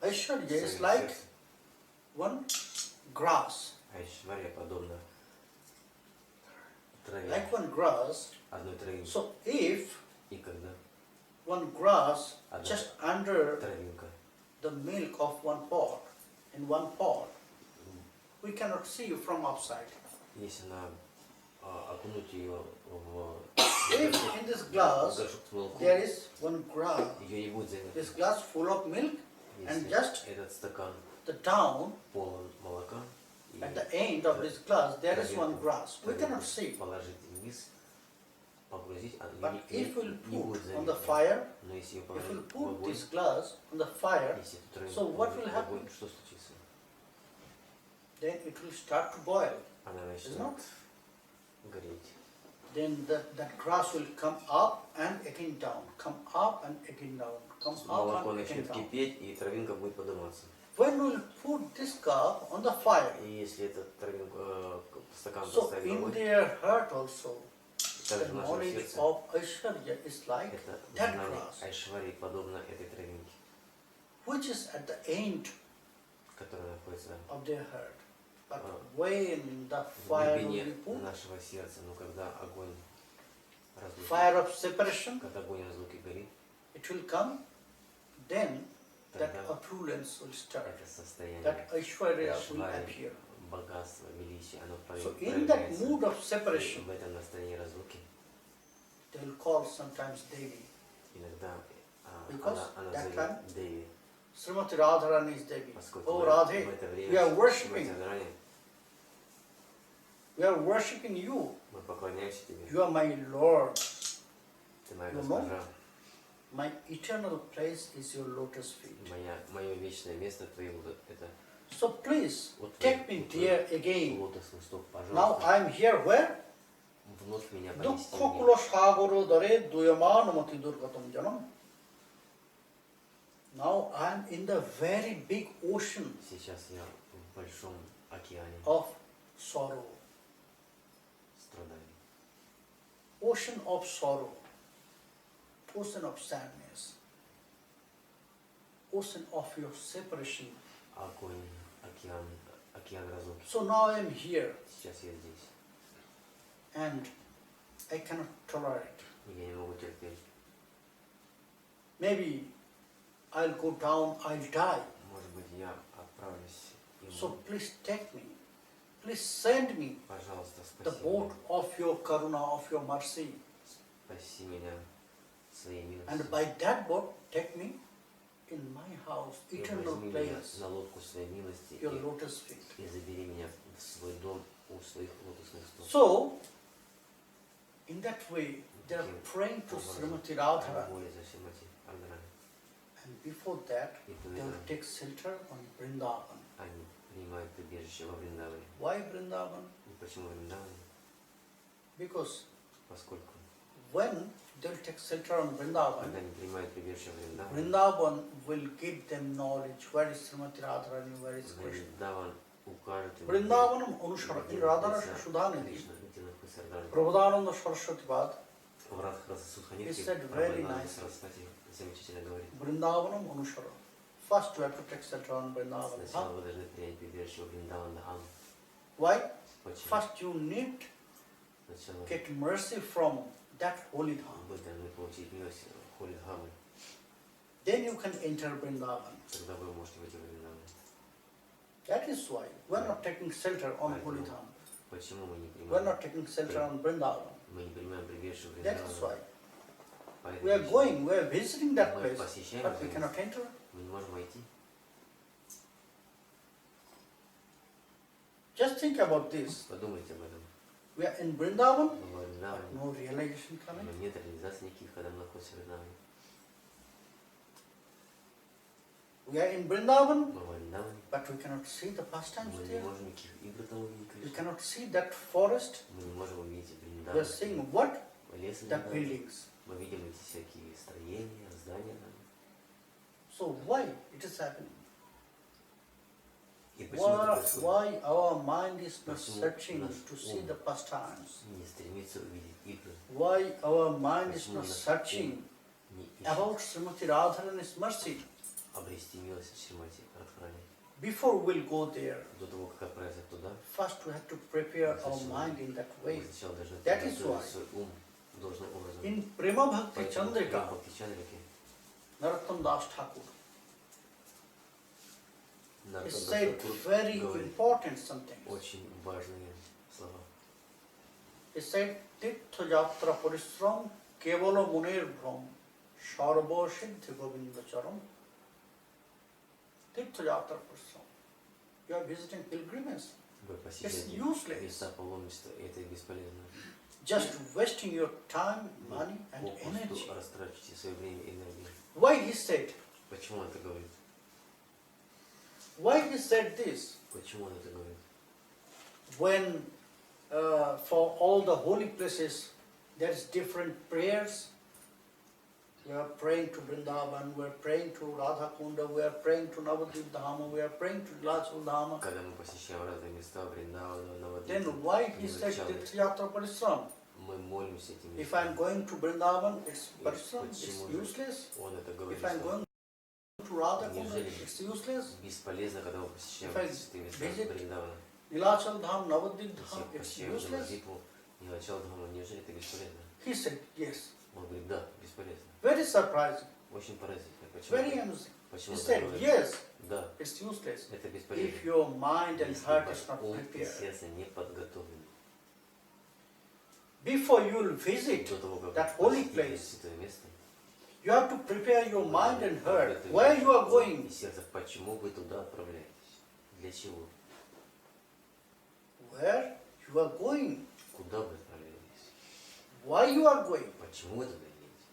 Aishwarya В is своем like сердце one grass. Айшварья подобно траве, Like one grass. одной травинке. So, if И когда one grass одна just under травинка the milk of one pot, in one pot, we cannot see you from outside. если окунуть ее в If in this glass горшок с молоком, there is one grass, ее не будет заметно. this glass full of milk, and Если just этот стакан the down полон молока, и at the end of this glass there is one grass. We cannot see. положить вниз, погрузить, она But не if we'll не будет put on the заметна. fire, Но если ее if положить we'll в put огонь, this glass on the fire, если эту травинку so what положить will в огонь, happen? что случится? then it will start to boil. Она начнет not? гореть. Then that grass will come up and again down, come up and again down, come up Молоко and again начнет down. кипеть, и травинка будет подниматься. When we'll put this cup on the fire, И если этот травинку, стакан so поставить в in огонь, their heart also, the также в нашем knowledge сердце of Aishwarya is like это that знание grass, Айшвари подобно этой травинке, which is at the end которая находится of their heart. But when the в fire will глубине be put, нашего сердца. Но когда огонь разлуки, fire of separation, когда огонь разлуки горит, it will come, then that тогда opulence will start, это состояние that Aishwarya will Айшвари, appear. богатство, величие, оно So in that проявляется. mood of И separation, в этом настроении разлуки they will call sometimes Devi. иногда Because она that зовет time Деви, Srimati Radharani is Devi. поскольку Oh в Radhe, это время we are Srimati worshipping. Radharani We are worshipping you. Мы поклоняемся тебе. You are my Lord. Ты моя You know? госпожа. My eternal place is your lotus feet. Мое вечное место твои это. So please take me there again. Лотосный стоп, Now пожалуйста. I am here where? Вновь меня помести Dukkha sagaro dare duyamanamati durgatam janam. Now I am in the very big ocean Сейчас я в большом океане of sorrow. страданий. Ocean of sorrow. Ocean of sadness. Ocean of your separation. Океан разлуки. So now I am here Сейчас я здесь. and I cannot tolerate. Я не могу терпеть. Maybe I'll go down, I'll die. Может быть, я отправлюсь и So умру. please take me. Please send me Пожалуйста, the спаси boat меня. of your karuna, of your mercy. Спаси меня своей And милостью. by that boat, take me in my house, И eternal возьми меня place, на лодку своей милости your lotus feet. и забери меня в свой дом у своих лотосных стоп. So, in that way, they are praying to Srimati Radharani. Молись за Шримати Радхарани. And before that, И they will тогда take shelter on Vrindavan. они принимают прибежище во Вриндаване. Why Vrindavan? И почему Вриндаване? Because Поскольку when they will take shelter on Vrindavan, когда они принимают прибежище в Вриндаване, Vrindavan will give them knowledge. Where is Srimati Radharani? Where is Krishna? Vrindavan укажет им, Vrindavanam Anushara. In Radharani Sudhanidhi, Кришна, где находится Радхарани. Prabhupada Saraswati Pad, В Радхараса Судханитхи He said very Прабхупада nice. Сарасвати замечательно говорит. Vrindavanam Anushara. First, you have to take shelter on Vrindavan. Сначала Huh? вы должны принять прибежище во Вриндаван Дхам. Why? Почему? First, you need Сначала get mercy from that holy dham. вы должны получить милость в Холи Дхамы. Then you can enter Vrindavan. Тогда вы можете войти во Вриндаван. That is why we are not taking shelter on holy dham. Почему мы не We are принимаем? not taking shelter on Vrindavan. Мы не принимаем прибежище в That is why. Вриндаван. По этой We are причине going, we are visiting that мы place, посещаем but это we место. cannot enter. Мы не можем войти. Just think about this. Подумайте об этом. We are in Vrindavan, Мы во Вриндаване. no realization Но coming. нет реализации никаких, когда мы находимся в Вриндаване. We are in Vrindavan, Мы во Вриндаване. but we cannot see the pastimes Мы не there. можем никаких игр там увидеть. We Кришну. cannot see that forest. Мы не можем увидеть We are Вриндаван. seeing what? Лес The Вриндаван. buildings. Мы видим эти всякие строения, здания там. So why it is happening? И почему это Why, происходит? why our mind is not Почему searching наш to see ум the pastimes? Не стремится увидеть игры. Why our mind is Почему not наш searching ум не ищет about Srimati Radharani's mercy? обрести милость Шримати Радхарани? Before we'll go there, До того, как отправиться туда, first we have to prepare our mind in that way. мы сначала должны That is подготовить why. свой ум должным образом. In Prema Bhakti Поэтому в Chandrika, Бхакти Чандрике Narottam Das Thakur, he Нартан said Дас very говорит important something. очень важные слова. He said, Tirtha Jatra Parisram Kevala Munir Bhram Sarva Siddhi Govinda Charam. Tirtha Jatra Parisram. You are visiting pilgrimage. Вы It's посещаете useless. места паломничества, и это бесполезно. Just wasting your time, Вы money and energy. попросту растрачиваете свое время и энергию. Why he said? Почему он это говорит? Why he said this? Почему он это говорит? When for all the holy places there is different prayers. We are praying to Vrindavan, we are praying to Radha Kunda, we are praying to Navadvip Dhama, we are praying to Nilachal Dhama. Когда мы посещаем разные места, Вриндавана, Then Навадвипу, why he said Tirthayatra Parisram? мы молимся этим If I am местам. going to Vrindavan, it's И Parisram, it's почему же useless. он это говорит, If I am что going to Radha Kunda, Неужели it's useless. бесполезно, когда мы посещаем If I святые места visit Вриндавана. Nilachal Dham, Navadvip Если Dham, it's посещаем useless. Навадвипу, не начал Дхаму, неужели это бесполезно? He said, yes. Он говорит, да, бесполезно. Very surprising, Очень поразительно. Почему? very amusing. Почему He он said, так говорит? yes, Да, it's useless. это If бесполезно. your mind and Если heart ваш is not ум и prepared. сердце не подготовлены. Before you will visit До того, как that вы holy посетите place, святое место, you have to prepare your mind and heart. подготовить Where you are ум going, и сердце, почему вы туда отправляетесь? Для чего? where you you are going? Куда вы отправляетесь? Why you are going? Почему вы туда едете?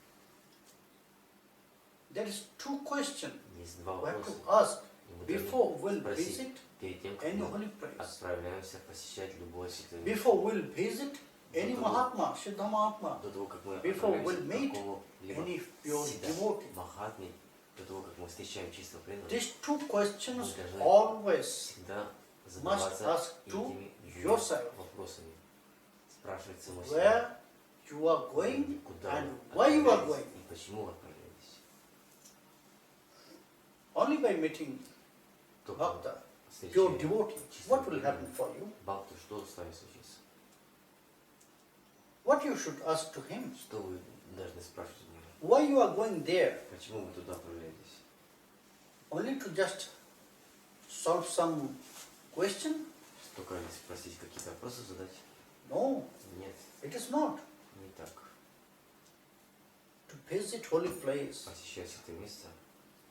There is two questions Есть два we have to вопроса. ask И мы before должны we'll спросить visit перед тем, как any мы holy place. отправляемся посещать любое святое место. Before we'll visit any Mahatma, Siddha Mahatma. До того, как мы Before отправляемся we'll к meet какому-либо any pure Сиддха devotee. Махатме, до того, как мы встречаем чистого преданного, These two questions мы должны always всегда must задаваться ask to этими yourself. вопросами. Спрашивать самого себя, Where you are going куда and вы why you are отправляетесь going. и почему вы отправляетесь. Only by meeting Только Bhakta, встречая pure devotee, чистого what will happen преданного, for you? Бхакту, что с вами случится? What you should ask to him? Что вы должны спрашивать у него? Why you are going there? Почему вы туда отправляетесь? Only to just solve some question? Только спросить, какие-то вопросы задать? No, Нет, it is not. не так. To visit holy place, Посещать это место,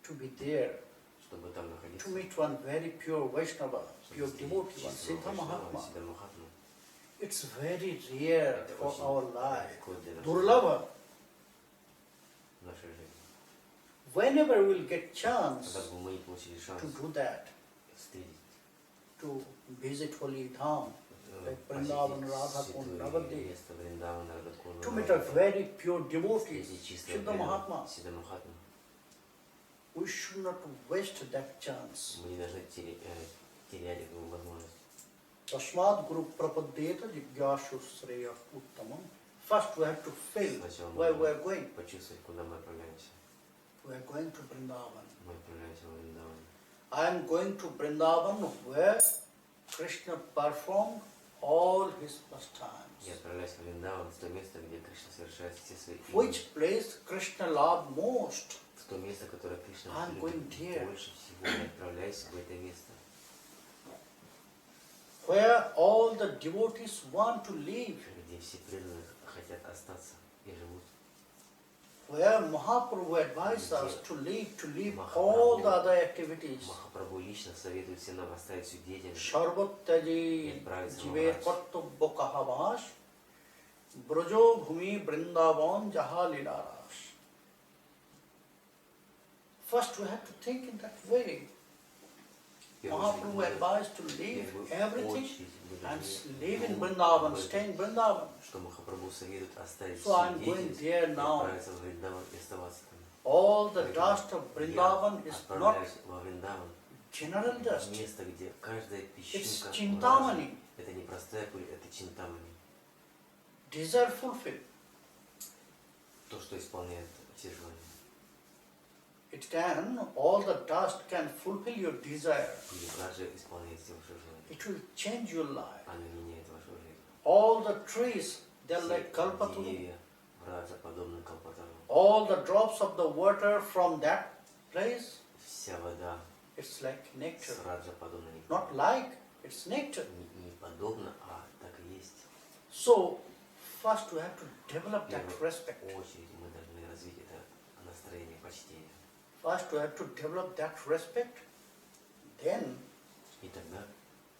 to be there, чтобы там находиться. to meet one very pure Vaishnava, pure devotee, one Siddha Mahatma. Сиддха Махатму. It's very rare Это for очень our life. легко для нашей Durlava. в нашей жизни. Whenever we'll get chance Когда бы мы получили шанс to do that, встретить, to visit holy dham, like Vrindavan, Radhakund, Navadvip, место Вриндавана, Радхакунда, to meet a very pure devotee, встретить чистого Siddha преданного Mahatma, Сиддха Махатму, we should not waste that chance. мы не должны терять эту возможность. Tasmad Guru Prapaddeta Jigyashu Sreya Uttamam. First we have to feel Сначала where мы we are должны going. почувствовать, куда мы отправляемся. We are going to Vrindavan. Мы отправляемся в Вриндаван. I am going to Vrindavan where Krishna performed all his pastimes. Я отправляюсь в Вриндаван, в то место, где Кришна совершает все свои Which place Krishna loved most? в то место, которое Кришна I'm going любит there. больше всего. Я отправляюсь в это место. Where all the devotees want to live. Где все преданные хотят остаться и живут. Where Mahaprabhu advised us to leave all the other activities. Махапрабху лично советует всем нам оставить всю деятельность. Sharvatyaji jiver kartobya kahavas brajo bhumi Vrindavan jaha lilaras. First we have to think in that way. Mahaprabhu advised to leave everything and live in Vrindavan, stay in Vrindavan. Что Махапрабху советует оставить So I'm всю going деятельность и there now. отправиться в Вриндаван и оставаться там. All the dust of Vrindavan Я is not отправляюсь во Вриндаван, general dust. место, где каждая It's песчинка Chintamani. это не простая пыль, это Чинтамани. Desire fulfilled. То, что исполняет все желания. It can, all the dust can fulfill your desire. Пыль также исполняет все ваши желания. It will change your life. Она меняет вашу жизнь. All the trees, they're Все like kalpataru. деревья вража подобны Калпатару. All the drops of the water from that place, Вся вода it's like nectar. с раджа подобна Not like, it's nectar. не подобно, а так и есть. So, first we have to develop В that первую respect. очередь мы должны развить это настроение почтения. First we have to develop that respect, then И тогда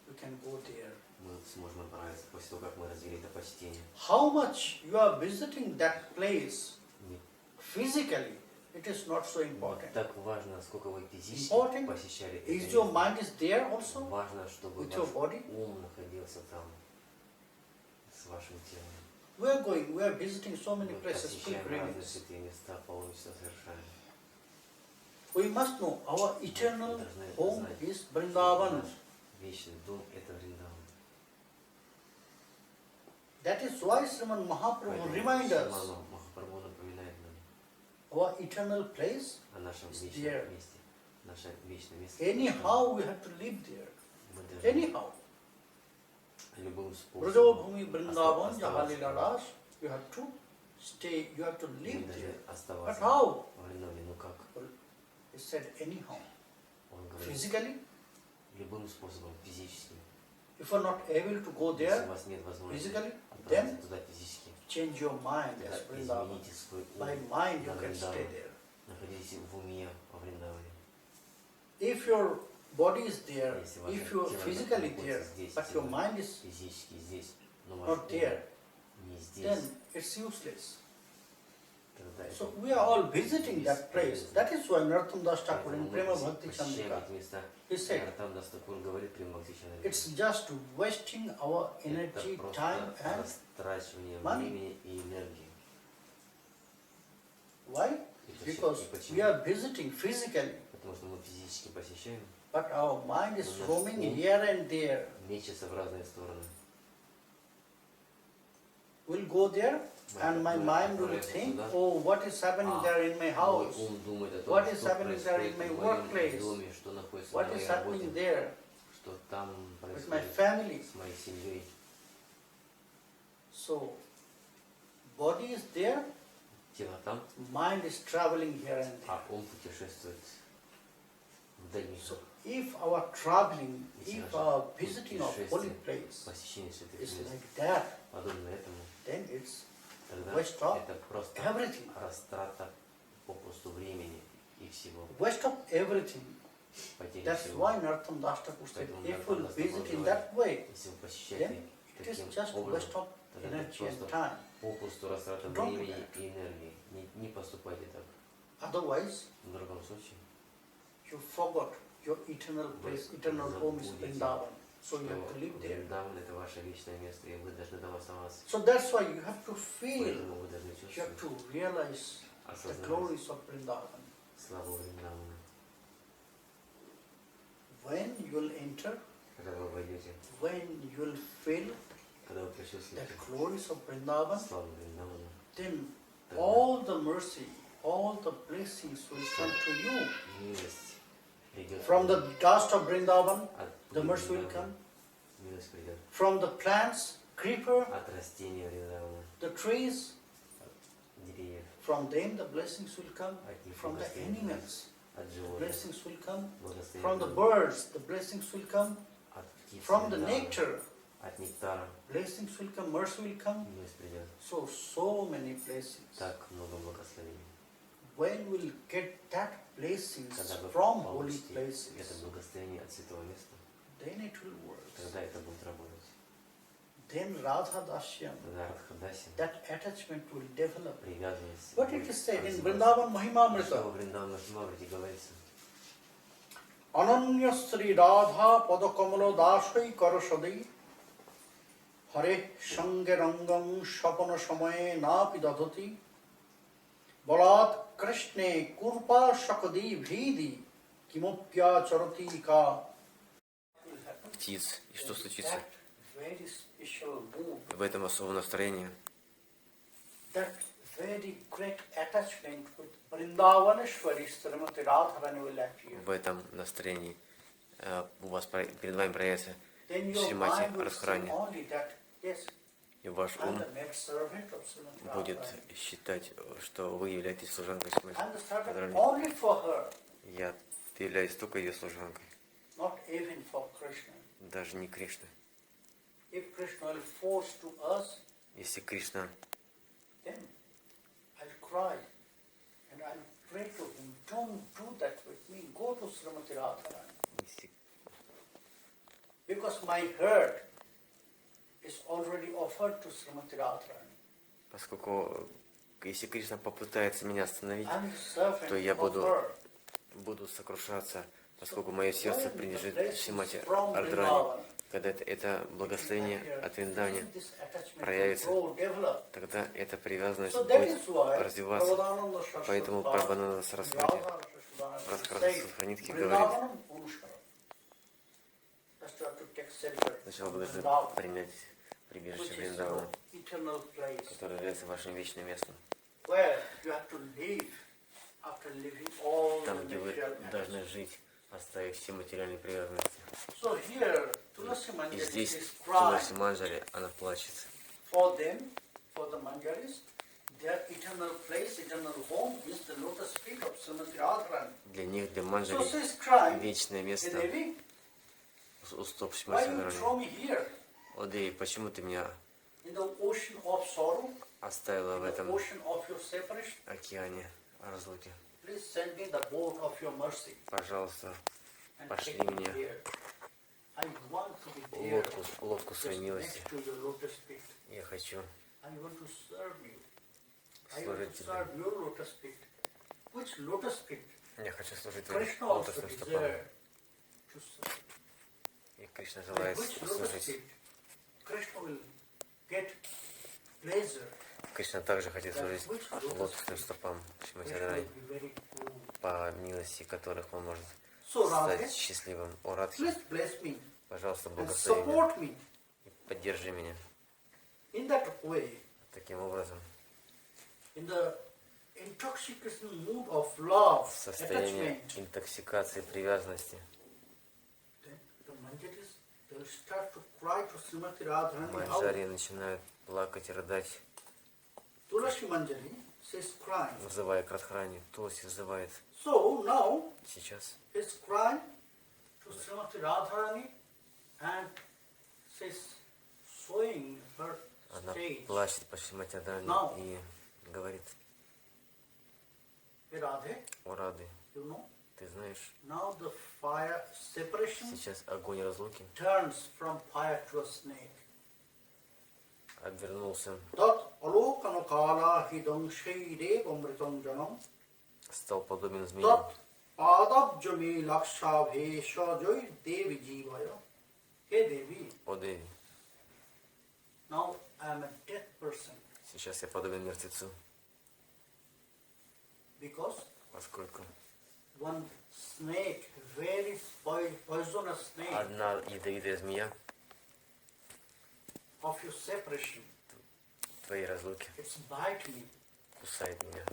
we can go there. мы сможем отправиться после того, как мы развили это почтение. How much you are visiting that place Не, physically, it is not so не important. так важно, сколько вы физически Important посещали это is your место. mind is there also Важно, чтобы with your ваш body. ум находился там с вашим телом. We are visiting so many Мы places, посещаем разные pilgrimages. святые места, паломничества совершаем. We must know our eternal Мы должны home знать, is что Vrindavan. наш вечный дом – это Вриндаван. That is why Sriman Mahaprabhu Поэтому reminds us Шриман Махапрабху напоминает нам our eternal place. о нашем It's вечном there. месте, наше вечное место. Anyhow, we have to live there. Мы должны Anyhow. любым Brajo способом Bhumi Vrindavan оставаться Jahali Ladas. You have to stay, you have to мы live должны there. But оставаться how? в Вриндаване. Ну как? He said anyhow. Он говорит, Physically, любым способом, физически. if you are not able to go Если there у вас нет возможности physically, отправиться then туда физически, change your mind тогда as Vrindavan. измените свой By ум mind you на can stay Вриндаван. there. Находитесь в уме во Вриндаване. If your body is there, Если ваше if you are тело physically находится there, здесь, but your mind is физически здесь, но ваш not there, не здесь, then it's useless. тогда это So we are all visiting that place. That is why Narottam Das Thakur in Prema Bhakti Chandrika, he said, it's just wasting our energy, time and money. Why? Because we are visiting physically, Потому что мы физически посещаем, but our mind is roaming here and there. мечется в разные стороны. We'll go there and my mind will think, oh, what is happening there in my house? What is happening there in my workplace? What is happening there with my family? С моей семьей. So, body is there, Тело там, mind is traveling here and there. а ум путешествует в дальнейшем. So, if our traveling, if our visiting of holy place Посещение святых is мест like that, подобно этому, then it's тогда waste of это просто everything. растрата попросту времени и всего. Waste of everything. Потеря That's всего. why Narottam Das Thakur said, Поэтому if we'll Наротtam Дас visit Тхакур in говорит, that way, если вы then посещаете it is таким just образом, waste of тогда это energy and просто time. попросту растрата Don't do времени that. и энергии. Не поступайте так. Otherwise, В другом случае you forgot your eternal place, eternal home is Vrindavan. So you have to live there. Вриндаван — это ваше вечное место, и вы должны там оставаться. So that's why you have to feel, Поэтому вы должны you have чувствовать, to realize the осознавать glories of Vrindavan. славу Вриндавана. When you'll enter, Когда вы войдете, when you'll feel когда вы the почувствуете glories of Vrindavan, славу Вриндавана, then тогда all the mercy, all the blessings will come to you. милость придет From the dust of Vrindavan, от the mercy will Вриндавана. come. Милость придет From the plants, creeper, от растения Вриндавана, the trees, от деревьев, from them the blessings will come. от них From the благословение, animals, от the животных, blessings will come. благословение From the Вриндавана, birds, the blessings will come. от птиц From the Вриндавана, nectar, от нектара blessings will come, mercy will come. милость придет. So many blessings. Так много благословений. When we'll get that blessings Когда вы from holy получите places, это благословение от святого места, then it will work. тогда это будет работать. Then Radha Dasyam, Тогда Радхадаси, that attachment will develop. привязанность What it будет is said in развиваться. Vrindavan Что Mahimamrita, во Вриндавана Махимамрите говорится? Ananya Sri Radha Padakamala Dasai Karasadai Hare Sange Rangam Shapana Samaye Napi Dadati Balat Krishne Kurpa Shakadi Bhidi Kimopya Charati Ka. Птиц. И что случится That very special mood, в этом особом настроении? that very great attachment with Vrindavaneshwari Srimati Radharani will appear. В этом настроении у вас перед вами проявится Then your Сримати mind will see Радхарани, only that, yes, и ваш I'm ум the maidservant of Srimati будет Radharani. считать, что вы являетесь служанкой Сримати I'm the servant Радхарани. only for her, Я являюсь только ее служанкой, not even for Krishna. даже не Кришна. If Krishna will force to us, Если Кришна, then I'll cry and I'll pray to him, don't do that with me, go to Srimati Radharani. если Because my heart is already offered to Srimati Radharani. поскольку если Кришна попытается меня остановить, I'm the servant то я of her. буду сокрушаться, поскольку мое сердце When the принадлежит blessings Сримати from Радхарани. Vrindavan Когда это благословение от Вриндавани this attachment will проявится, grow, develop. тогда эта привязанность So that будет is why развиваться. Prabhupada Srila Поэтому Premgopal Прабхупад Сарасвати, Goswami Радхарадхи говорит, Vrindavanam Purushara. Just you have to take shelter сначала from вы должны Vrindavan, принять прибежище which is Вриндавана, your eternal place, которое является вашим вечным местом. where you have to live after living all Там, the где вы material должны matters. жить, оставив все материальные привязанности. So here, Tulasi И Manjari здесь is crying Туласи Манджари, она плачет. for them, for the Manjaris. Their eternal place, eternal home is the lotus feet of Srimati Radharani. Для них, для So Манджари, she is crying, вечное "Hey место Devi, у стоп why Сримати you Радхарани. throw me here О, Деви, почему ты меня in the ocean of sorrow, оставила в in the этом ocean of your separation? океане разлуки? Please send me the boat of your mercy. Пожалуйста, пошли меня в лодку своей милости. Я хочу служить тебе. Я хочу служить твоим лотосным стопам. И Кришна желает служить. Кришна также хочет служить лотосным стопам Шримати Радхарани, по милости которых он может стать счастливым. О Радхи, пожалуйста, благослови меня и поддержи меня. Таким образом, в состоянии интоксикации, привязанности, манджари начинают плакать и рыдать, взывая к Радхарани. Тулси взывает сейчас. Она плачет по Шримати Радхарани и говорит: о Рады, ты знаешь, сейчас огонь разлуки обернулся, стал подобен змеи. О Деви, сейчас я подобен мертвецу, поскольку одна ядовитая змея твоей разлуки кусает меня.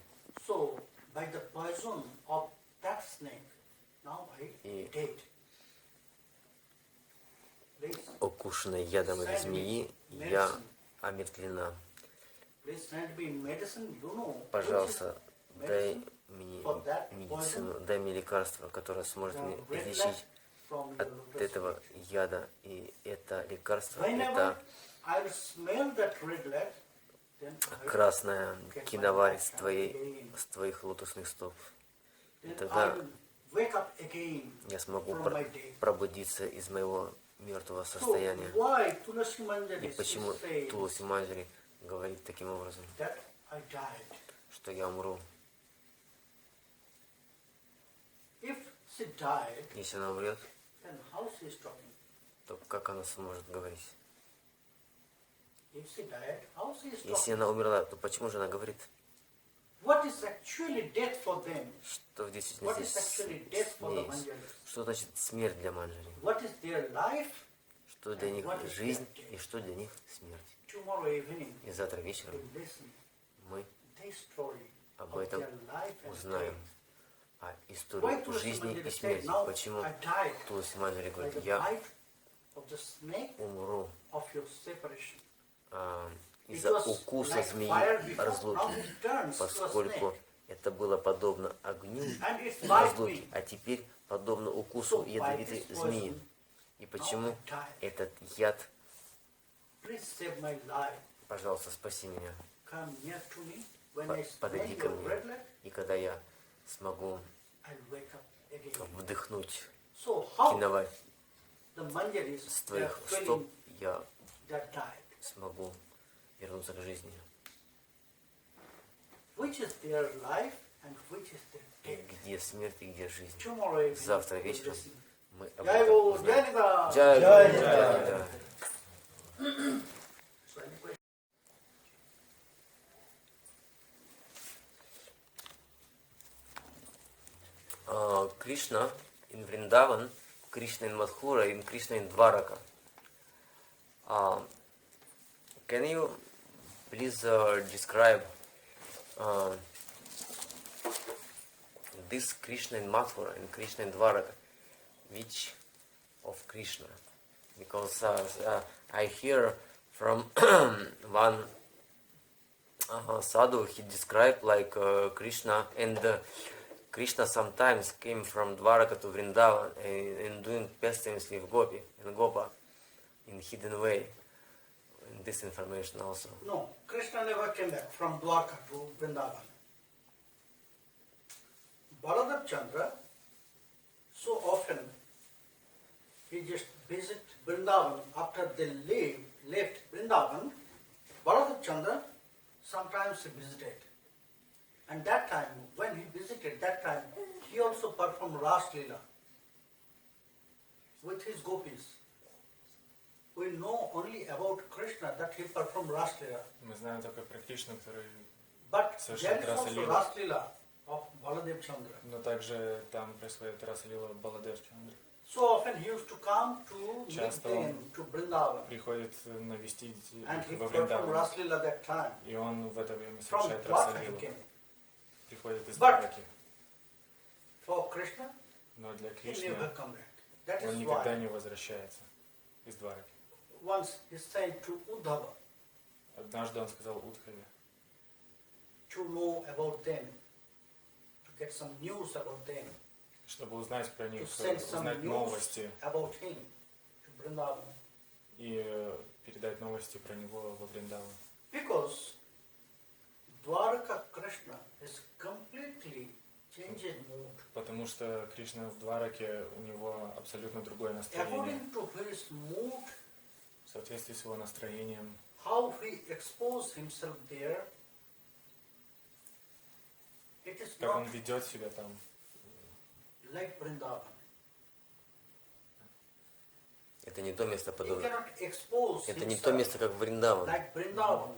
И укушенной ядом этой змеи я омертвлена. Пожалуйста, дай мне медицину, дай мне лекарство, которое сможет меня излечить от этого яда. И это лекарство, это красная киноварь с твоих лотосных стоп. И тогда я смогу пробудиться из моего мертвого состояния. И почему Тулси Манджари говорит таким образом, что я умру? Если она умрет, то как она сможет говорить? Если она умерла, то почему же она говорит? Что в действительности что значит смерть для манджари? Что для них жизнь и что для них смерть? И завтра вечером мы об этом узнаем. А историю жизни и смерти. Почему Тулси Манджари говорит: я умру из-за укуса змеи разлуки, поскольку это было подобно огню разлуки, а теперь подобно укусу ядовитой змеи. И почему этот яд? Пожалуйста, спаси меня. Подойди ко мне. И когда я смогу вдохнуть киноварь с твоих стоп, я смогу вернуться к жизни. Где смерть и где жизнь? Завтра вечером мы об этом узнаем. Джай. Krishna in Vrindavan, Krishna in Madhura, and Krishna in Dwaraka. Can you please describe this Krishna in Mathura and Krishna in Dwaraka? Which of Krishna? Because I hear from one sadhu, he described like Krishna, and Krishna sometimes came from Dwaraka to Vrindavan and doing pastimes with Gopi and Gopa in hidden way. And this information also. No, Krishna never came back from Dwaraka to Vrindavan. Baladev Chandra so often just visit Vrindavan. After they left Vrindavan, Baladev Chandra sometimes he visited. And that time, when he visited, that time, he also performed Ras Leela with his gopis. We know only about Krishna that he performed Ras Leela. Мы знаем только про Кришну, который But совершает there is Раса also Лилу. Ras Leela of Baladev Chandra. Но также там происходит Раса Лила Баладев Чандра. So often he used to come to meet Часто them, to Vrindavan. Приходит навестить And he во performed Вриндаван. Ras Leela that time. И он в это время From совершает Раса Dwarka he Лилу. came. Приходит из But Двараки. For Krishna, Но для he Кришны never come back. That он is никогда why не возвращается из Двараки. once he said to Uddhava Однажды он сказал Удхаве, to know about them, to get some news about them, чтобы узнать про to них, send some узнать news новости about him to Vrindavan. и передать новости про него во Вриндаван. Because Dwarka Krishna is completely changed mood. Потому что Кришна в Двараке, у него абсолютно другое настроение. According to his mood, В соответствии с его настроением, how he exposed himself there, it is как он not ведет себя там. like Vrindavan. Это не то место He подобное. cannot expose Это не то место, как Вриндаван. like Vrindavan,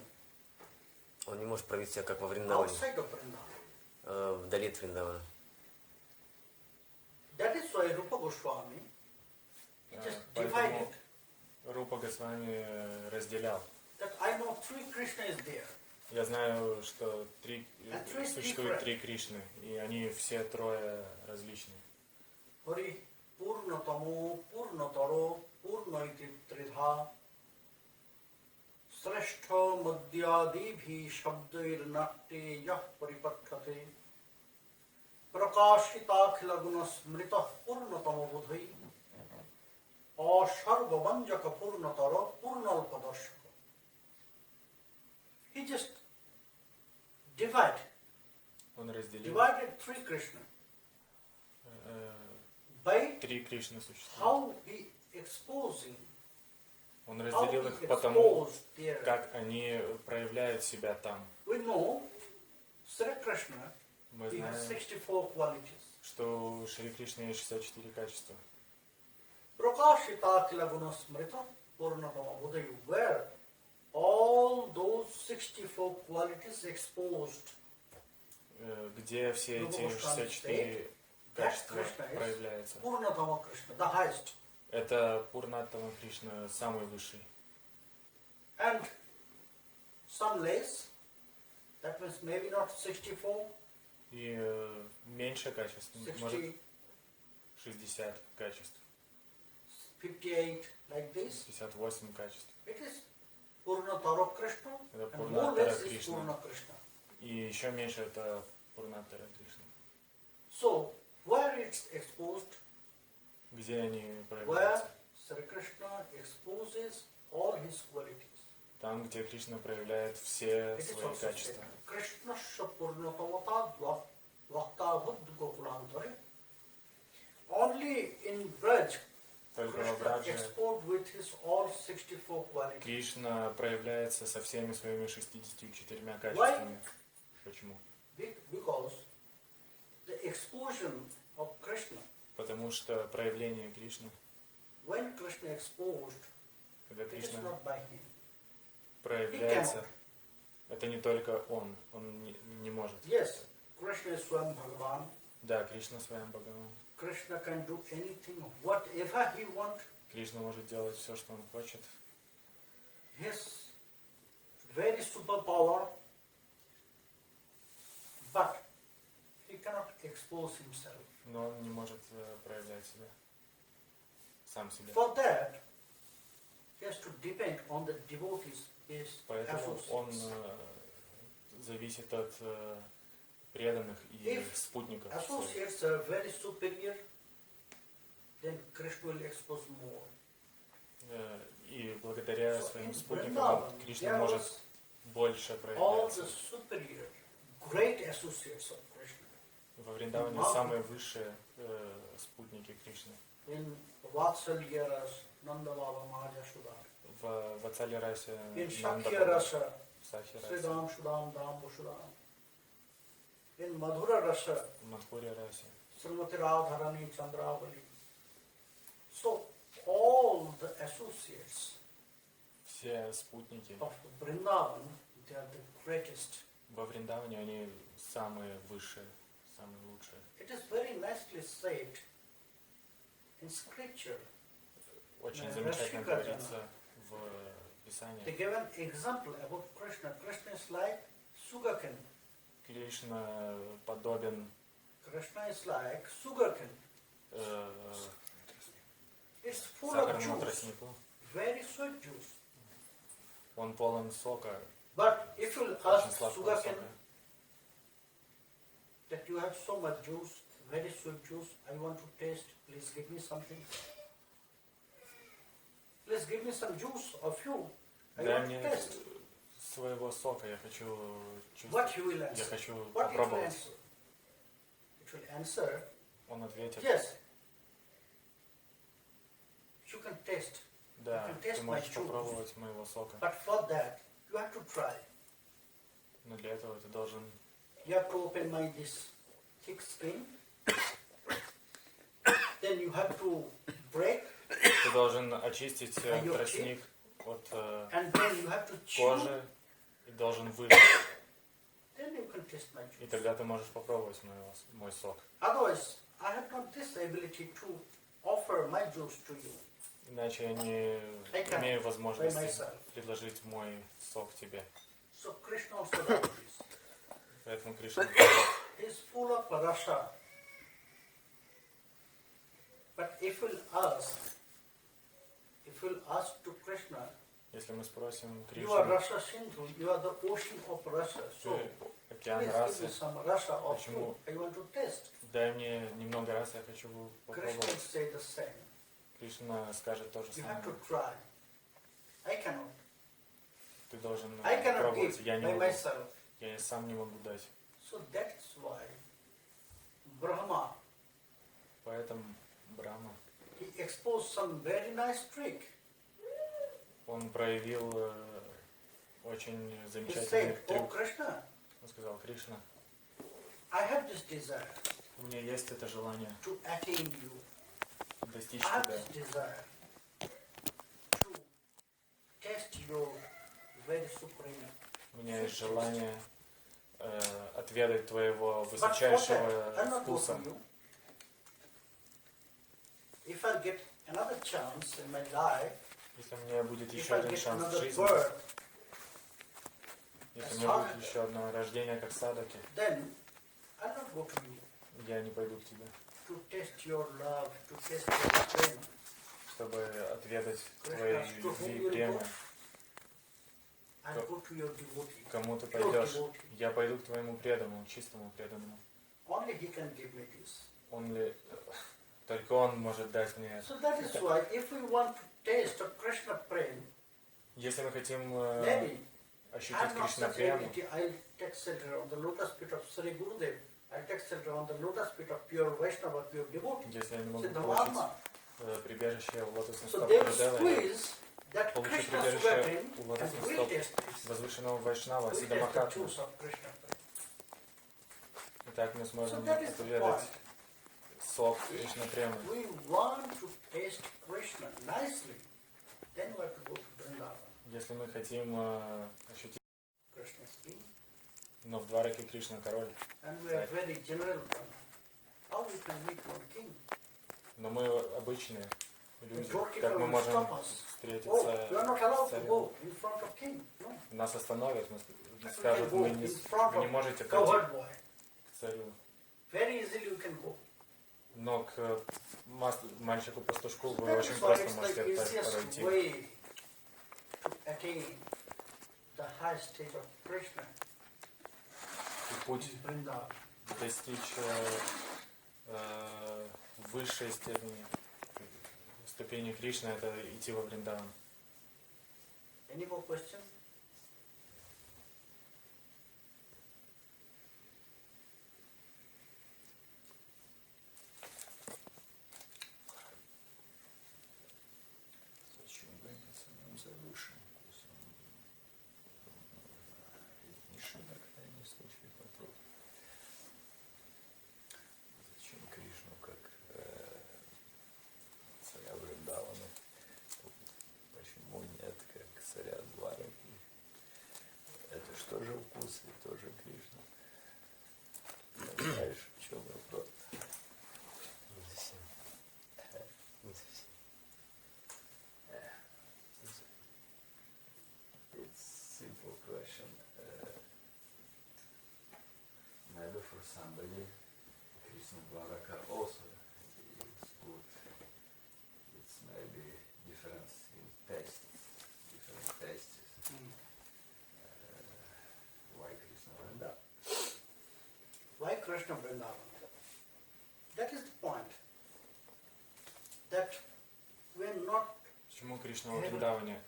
Он не может проявить себя, как во Вриндаване, outside of Vrindavan. вдали от Вриндавана. That is why Rupa Goswami, he just Поэтому divided Рупа Госвами разделял. that I know three Krishna is there. Я знаю, что And three существует different. 3 Кришны, и они все трое различные. Hari Purnatamo Purnataro Purnaiti Tridha Srashtha Madhyadibhi Shabdair Natte Yah Paripatthate Prakashita Khilaguna Smrita Purnatamo Budhai Asharva Vanjaka Purnatara Purnalpadashaka. He just Он разделил divided three Krishna. By 3 Кришны существуют. how he exposing, Он how разделил he их потому, exposed their. как они проявляют себя там. We know Sri Krishna, Мы he has знаем, 64 qualities. что у Шри Кришны есть 64 качества. Prakashita Kila Guna Smrita Purnatama Buddhayu, where all those 64 qualities exposed. Где все эти 64 качества проявляются. Purnatama Krishna, the highest. Это Пурнаттама Кришна, самый высший. And some less, that means maybe not 64, И меньше качеств, может 60, 60 качеств, 58, like this. 58 качеств. It is Purnatara Krishna, Это and more or Пурнаттара less is Кришна. Purna Krishna. И еще меньше это Пурнаттара Кришна. So, where it's exposed, Где они where проявляются? Sri Krishna exposes all his qualities. Там, где Кришна проявляет все It is свои also качества. said, Krishna Purnatavata Vakta Gokulantare. Only in Braj, Только во Krishna Брадже exposed with his all 64 qualities. Кришна проявляется со всеми своими 64 качествами. Почему? Because the exposure of Krishna, Потому что проявление Кришны, when Krishna exposed, когда it is Кришна not by him. проявляется, это не только он не может. Yes, Krishna is Swam Bhagavan. Да, Кришна своим Бхагаван. Krishna can do anything, whatever he wants. Кришна может делать все, что он хочет. His very superpower, but he cannot expose himself. Но он не может проявлять себя. Сам себя. For that, he has to depend on the devotees, his Поэтому он associates. зависит от преданных и If спутников. своих. Associates are very superior, then Krishna will expose more. И благодаря So своим in спутникам Vrindavan, Кришна there может was больше all проявляться. the superior, great associates of Krishna. Во Вриндаване Wow. самые высшие спутники Кришны. In Vatsalya Rasa, Nanda Baba Mahaja Sudam. В Ватсале расе In Нанда Sakhya Баба, Rasa, Сахи расе, Sridam Sudam Dam Sudam. In Madhura Rasa, в Мадхуре расе. Srimati Radharani Chandravali. So all the associates Все спутники of Vrindavan, they are the greatest. во Вриндаване, они самые высшие, самые лучшие. It is very nicely said in scripture. Очень замечательно говорится в Писании. They give an example about Krishna. Krishna is like sugarcane. Кришна подобен Krishna is like sugarcane. It's full of сахарному juice, тростнику. very sweet juice. Он полон сока, But if you очень ask сладкого sugarcane сока. that you have so much juice, very sweet juice, I want to taste, please give me something. Please give me some juice of you. I Дай want мне to taste. своего сока, я хочу What чувствовать, he will я answer? хочу What it will попробовать. answer? It will answer, Он ответит, yes, you can taste. да, you can taste ты my можешь juice. попробовать моего сока, But for that, you have to try. но для этого ты должен You have to open my this thick skin. Then you have to break, Ты должен очистить your тростник от and then you have to chew. кожи и должен выжать. Then you can taste my И juice. тогда ты можешь попробовать мой сок. Otherwise, I have not this ability to offer my juice to you. Иначе я не имею возможности предложить мой сок тебе. So Krishna also does this. Поэтому Кришна He is full of rasa. But if we'll ask to Krishna, если мы спросим you are Кришну, rasa sindhu, you are the ocean of rasa. So ты океан please give me расы, some rasa of Почему? you. I want to taste. дай мне немного расы, я хочу Krishna will попробовать. say the same. Кришна скажет то же You have самое. to try. I cannot. Ты должен I cannot пробовать, give я не by могу. myself. Я сам не могу дать. So that's why Brahma, Поэтому Брахма, he exposed some very nice trick. он проявил очень He замечательный said, oh трюк. Krishna, Он сказал, Кришна, I have this desire у меня есть это желание to attain you. достичь I have тебя. this desire to test your very supreme. У меня есть желание отведать твоего But for that, высочайшего I'll not go вкуса. to you. If I get another chance in my life, Если у меня будет if еще I один get шанс в another жизни, birth, если у меня будет еще одно рождение, как Садаки, then I'll not go to you я не пойду к тебе, to test your love, to test your strength. чтобы отведать Krishna, твоей to whom любви и you'll премы. go? I'll go to your devotee. Кому ты Pure пойдешь? devotee. Я пойду к твоему преданному, чистому преданному. Only he can give me this. Только он может дать мне это. So that is why if we want to taste of Krishna Prem, Если мы хотим maybe ощутить I'm not Кришна such прему, ability. I'll take shelter on the lotus feet of Sri Gurudev. I'll take shelter on the lotus feet of pure Vaishnava, pure devotee. если я не могу получить Siddharma. прибежище у лотосных So стоп they'll Гурудева, squeeze that получу Krishna прибежище sugarcane у and лотосных we'll стоп taste this. возвышенного Вайшнава, We'll taste the Сидамахатмы. juice of Krishna Prem. И так мы сможем So that is the отведать point. сок Кришна премы. We want to taste Krishna nicely, then we have to go to Vrindavan. Если мы хотим ощутить, Krishna's king. но в Двараке Кришна король, And we are very general. How we can meet one king? но мы обычные The люди, doorkeeper как мы will можем stop us. встретиться Oh, you are not allowed с to царем? go in front of king. No. Нас остановят, мы You скажут, can go вы in не front of можете пойти cowherd boy. к царю. Very easily you can go. Но к мальчику-пастушку So вы that очень is why просто it's можете the easiest пройти. way to attain the highest stage of Krishna И путь in Vrindavan. достичь высшей ступени Кришны, это идти во Вриндаван. Any more questions? somebody, Krishna Dwaraka also is good. It's maybe difference in taste, different tastes. Why Krishna Vrindavan? Why Krishna Vrindavan? That is the point. That we are not Почему Кришна во Вриндаване?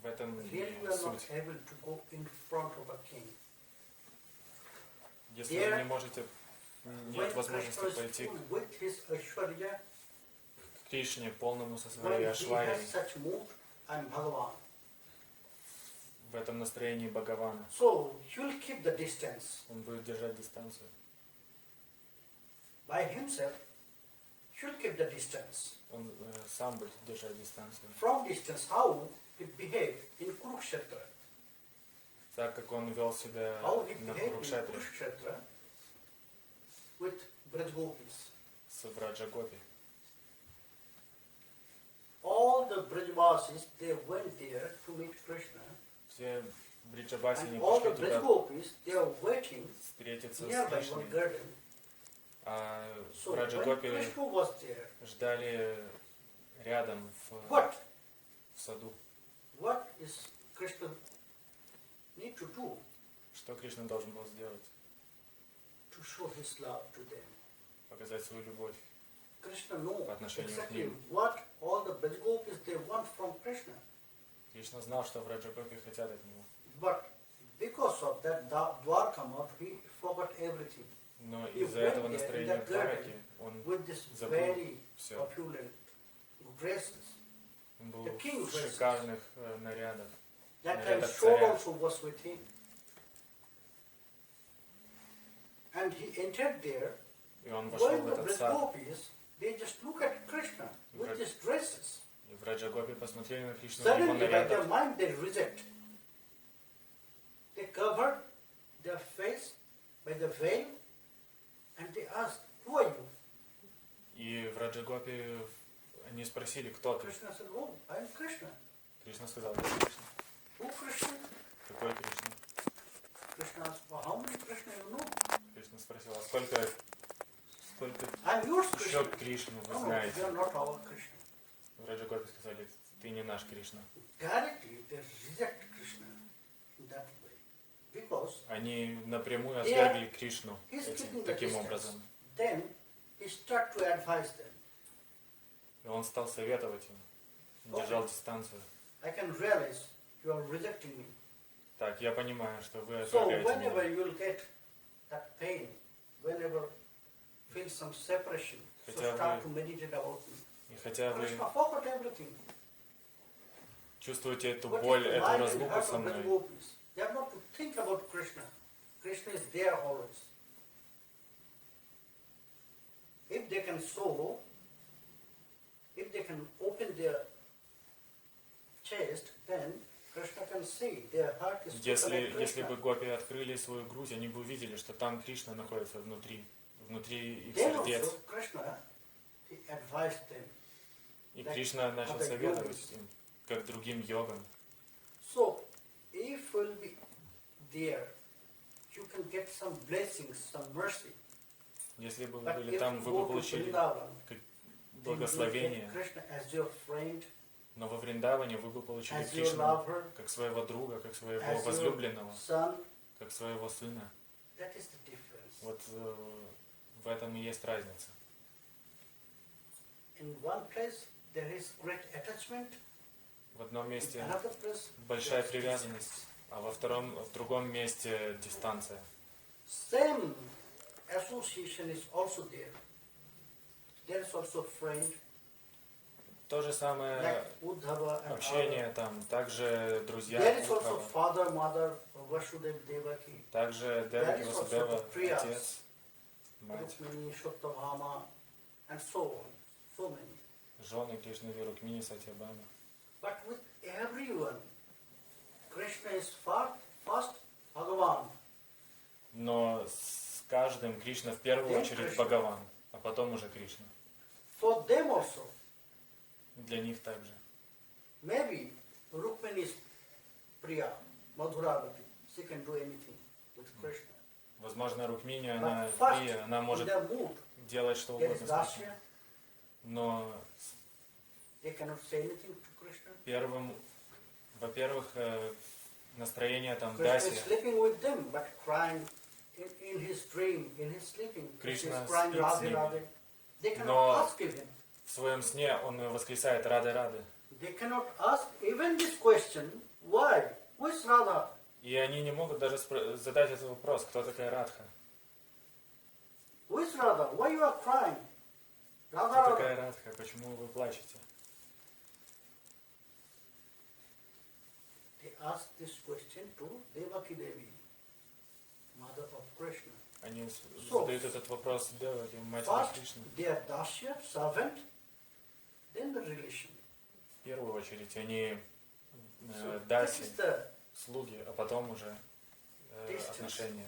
В этом really и we are not суть. able to go in front of a king. Если вы не можете, нет возможности пойти with his Aishwarya, к Кришне, полному со when своей he Ашварей, has such mood, I'm Bhagavan. в этом настроении Бхагавана, So he'll keep the distance. он будет держать дистанцию. By himself, he'll keep the distance. Он сам будет держать дистанцию. From distance, how he behaved in Kurukshetra. Так как он вел себя How he на behaved in Курукшетре Kurukshetra with Brajgopis. с Враджагопи. All the Brajvasis, they went there to meet Krishna. Все Бриджабаси And не all пошли the туда Brajgopis, they are waiting встретиться с nearby one Кришной, garden. а So when Враджагопи Krishna was there, ждали рядом what? в саду. What is Krishna need to do Что Кришна должен был сделать? to show his love to them? Показать свою любовь. Krishna knows По отношению к exactly ним. what all the Brajgopis they want from Krishna. Кришна знал, что Враджагопи хотят от него. But because of that Dwarka Math, he forgot everything. Но He из-за went этого there in настроения that Двараки garden он with this забыл very все. opulent dresses. Он был the king в dresses. шикарных нарядах. That time Нарядах Shor царя. also was with him. And he entered there. И он вошел When в the этот сад. Brajgopis, they just look at Krishna with these dresses. И Враджагопи посмотрели на Кришну в его Suddenly, by their нарядах. mind, they reject. They covered their face by the veil, and they asked, "Who are you?" И Враджагопи, они спросили, кто ты? Krishna said, "Oh, I am Krishna." Кришна сказал, это Кришна. Who Krishna? Какой Кришна? Krishna asked, "Well, how many Krishna you know?" Кришна спросил, а сколько I'm yours, еще Krishna. Кришну вы No, you знаете? are not our Krishna. Враджагопи сказали, ты не наш Кришна. Directly, they reject Krishna in that way. Because Они напрямую отвергли Кришну he's keeping the таким distance. образом. Then he started to advise them. И он стал советовать им, держал дистанцию. I can realize you are rejecting me. Так, я понимаю, что вы So отвергаете whenever меня. you'll get that pain, whenever feel some separation, so Хотя start вы- to meditate about me. И хотя вы Krishna forgot everything. чувствуете эту What боль, is the эту mind and разлуку heart со of мной, Brajgopis? They are not to think about Krishna. Krishna is there always. If they can show, if they can open their chest, then Krishna can see their heart is totally если бы Krishna. гопи открыли свою грудь, они бы увидели, что там Кришна находится внутри их Then сердец. also Krishna, he advised them. И Кришна начал other советовать yogis. им, как другим йогам. So, if will be there, you can get some blessings, some mercy. Если бы вы But были if там, you вы go бы to получили Vrindavan, как then you благословение. get Krishna as your friend, Но во Вриндаване вы бы получили as your Кришну lover, как своего друга, как своего as your возлюбленного, son. как своего сына. That is the difference. Вот в этом и есть разница. In one place there is great attachment, В одном in месте another place большая there is привязанность, а в другом месте дистанция. same association is also there. There is also friend, То же самое like Uddhava and общение там, также друзья, There is also Удхава, father, mother, Vasudev, Devaki, также There Деваки is also Васудева, the Priyas. отец, мать, Rukmini, Shuttavama, and so on, so many. жены Кришны, Рукмини, Сатьябама. But with everyone, Krishna is first Bhagavan. Но с каждым Кришна в первую Then очередь Krishna. Бхагаван, а потом уже Кришна. For them also, Для них также. maybe Rukmini is Priya, Madhuravati, she can do anything with Krishna. Возможно, Рукмини, она фрия, она может делать что угодно с Кришной. Но первым, во-первых, настроение там Даси. Кришна спит с ними. Но в своем сне он восклицает Рады. И они не могут даже задать этот вопрос, кто такая Радха. Кто такая Радха, почему вы плачете? Они задают этот вопрос Деваки, матери Кришны. В первую очередь они даси, слуги, а потом уже отношения.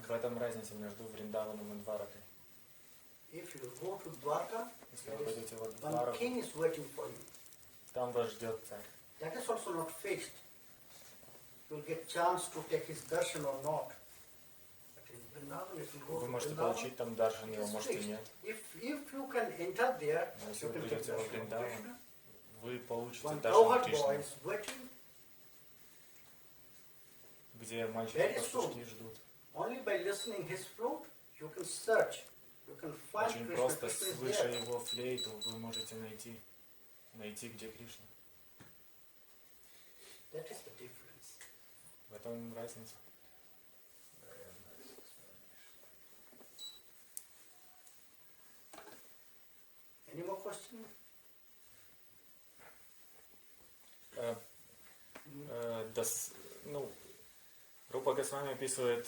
В этом разница между Вриндаваном и Дваракой. Если вы пойдете в Двараку, там вас ждет царь. Вы можете получить там даршан, его можете нет. Но если вы придете во Вриндаван, вы получите даршан Кришны, где мальчики-пастушки ждут. Очень просто, слыша его флейту, вы можете найти, где Кришна. В этом разница. Any more questions? Рупа Госвами описывает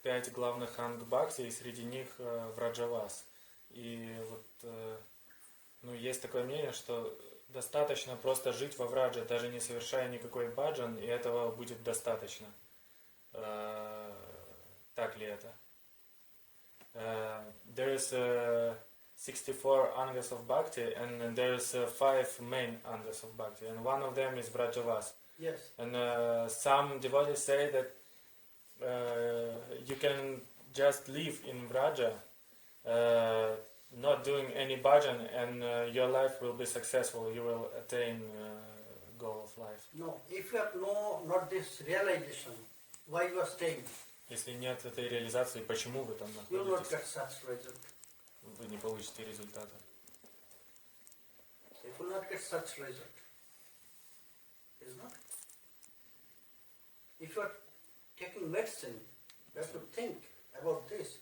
5 главных анг бхакти, и среди них враджавас. И есть такое мнение, что достаточно просто жить во врадже, даже не совершая никакой баджан, и этого будет достаточно. Так ли это? There is 64 angas of bhakti, and there is 5 main angas of bhakti, and one of them is vrajavas. Yes. And some devotees say that you can just live in vraja, not doing any bhajan, and your life will be successful. You will attain goal of life. No, if you have not this realization, why you are staying? Если нет этой реализации, почему вы там You will not находитесь? get such result. Вы не получите результата. You will not get such result. Is not? If you are taking medicine, you have to think about this.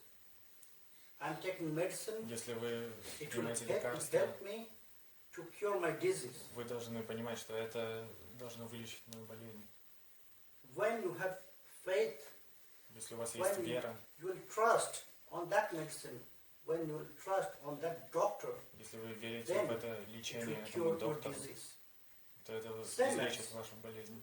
I am taking medicine. Если вы It will принимаете лекарства, help me to cure my disease. вы должны понимать, что это должно вылечить мою болезнь. When you have faith, Если у вас есть when вера, you will trust on that medicine, when you will trust on that doctor, если вы верите then в это it лечение will этому cure your доктору, disease. то это Same излечит вашу болезнь.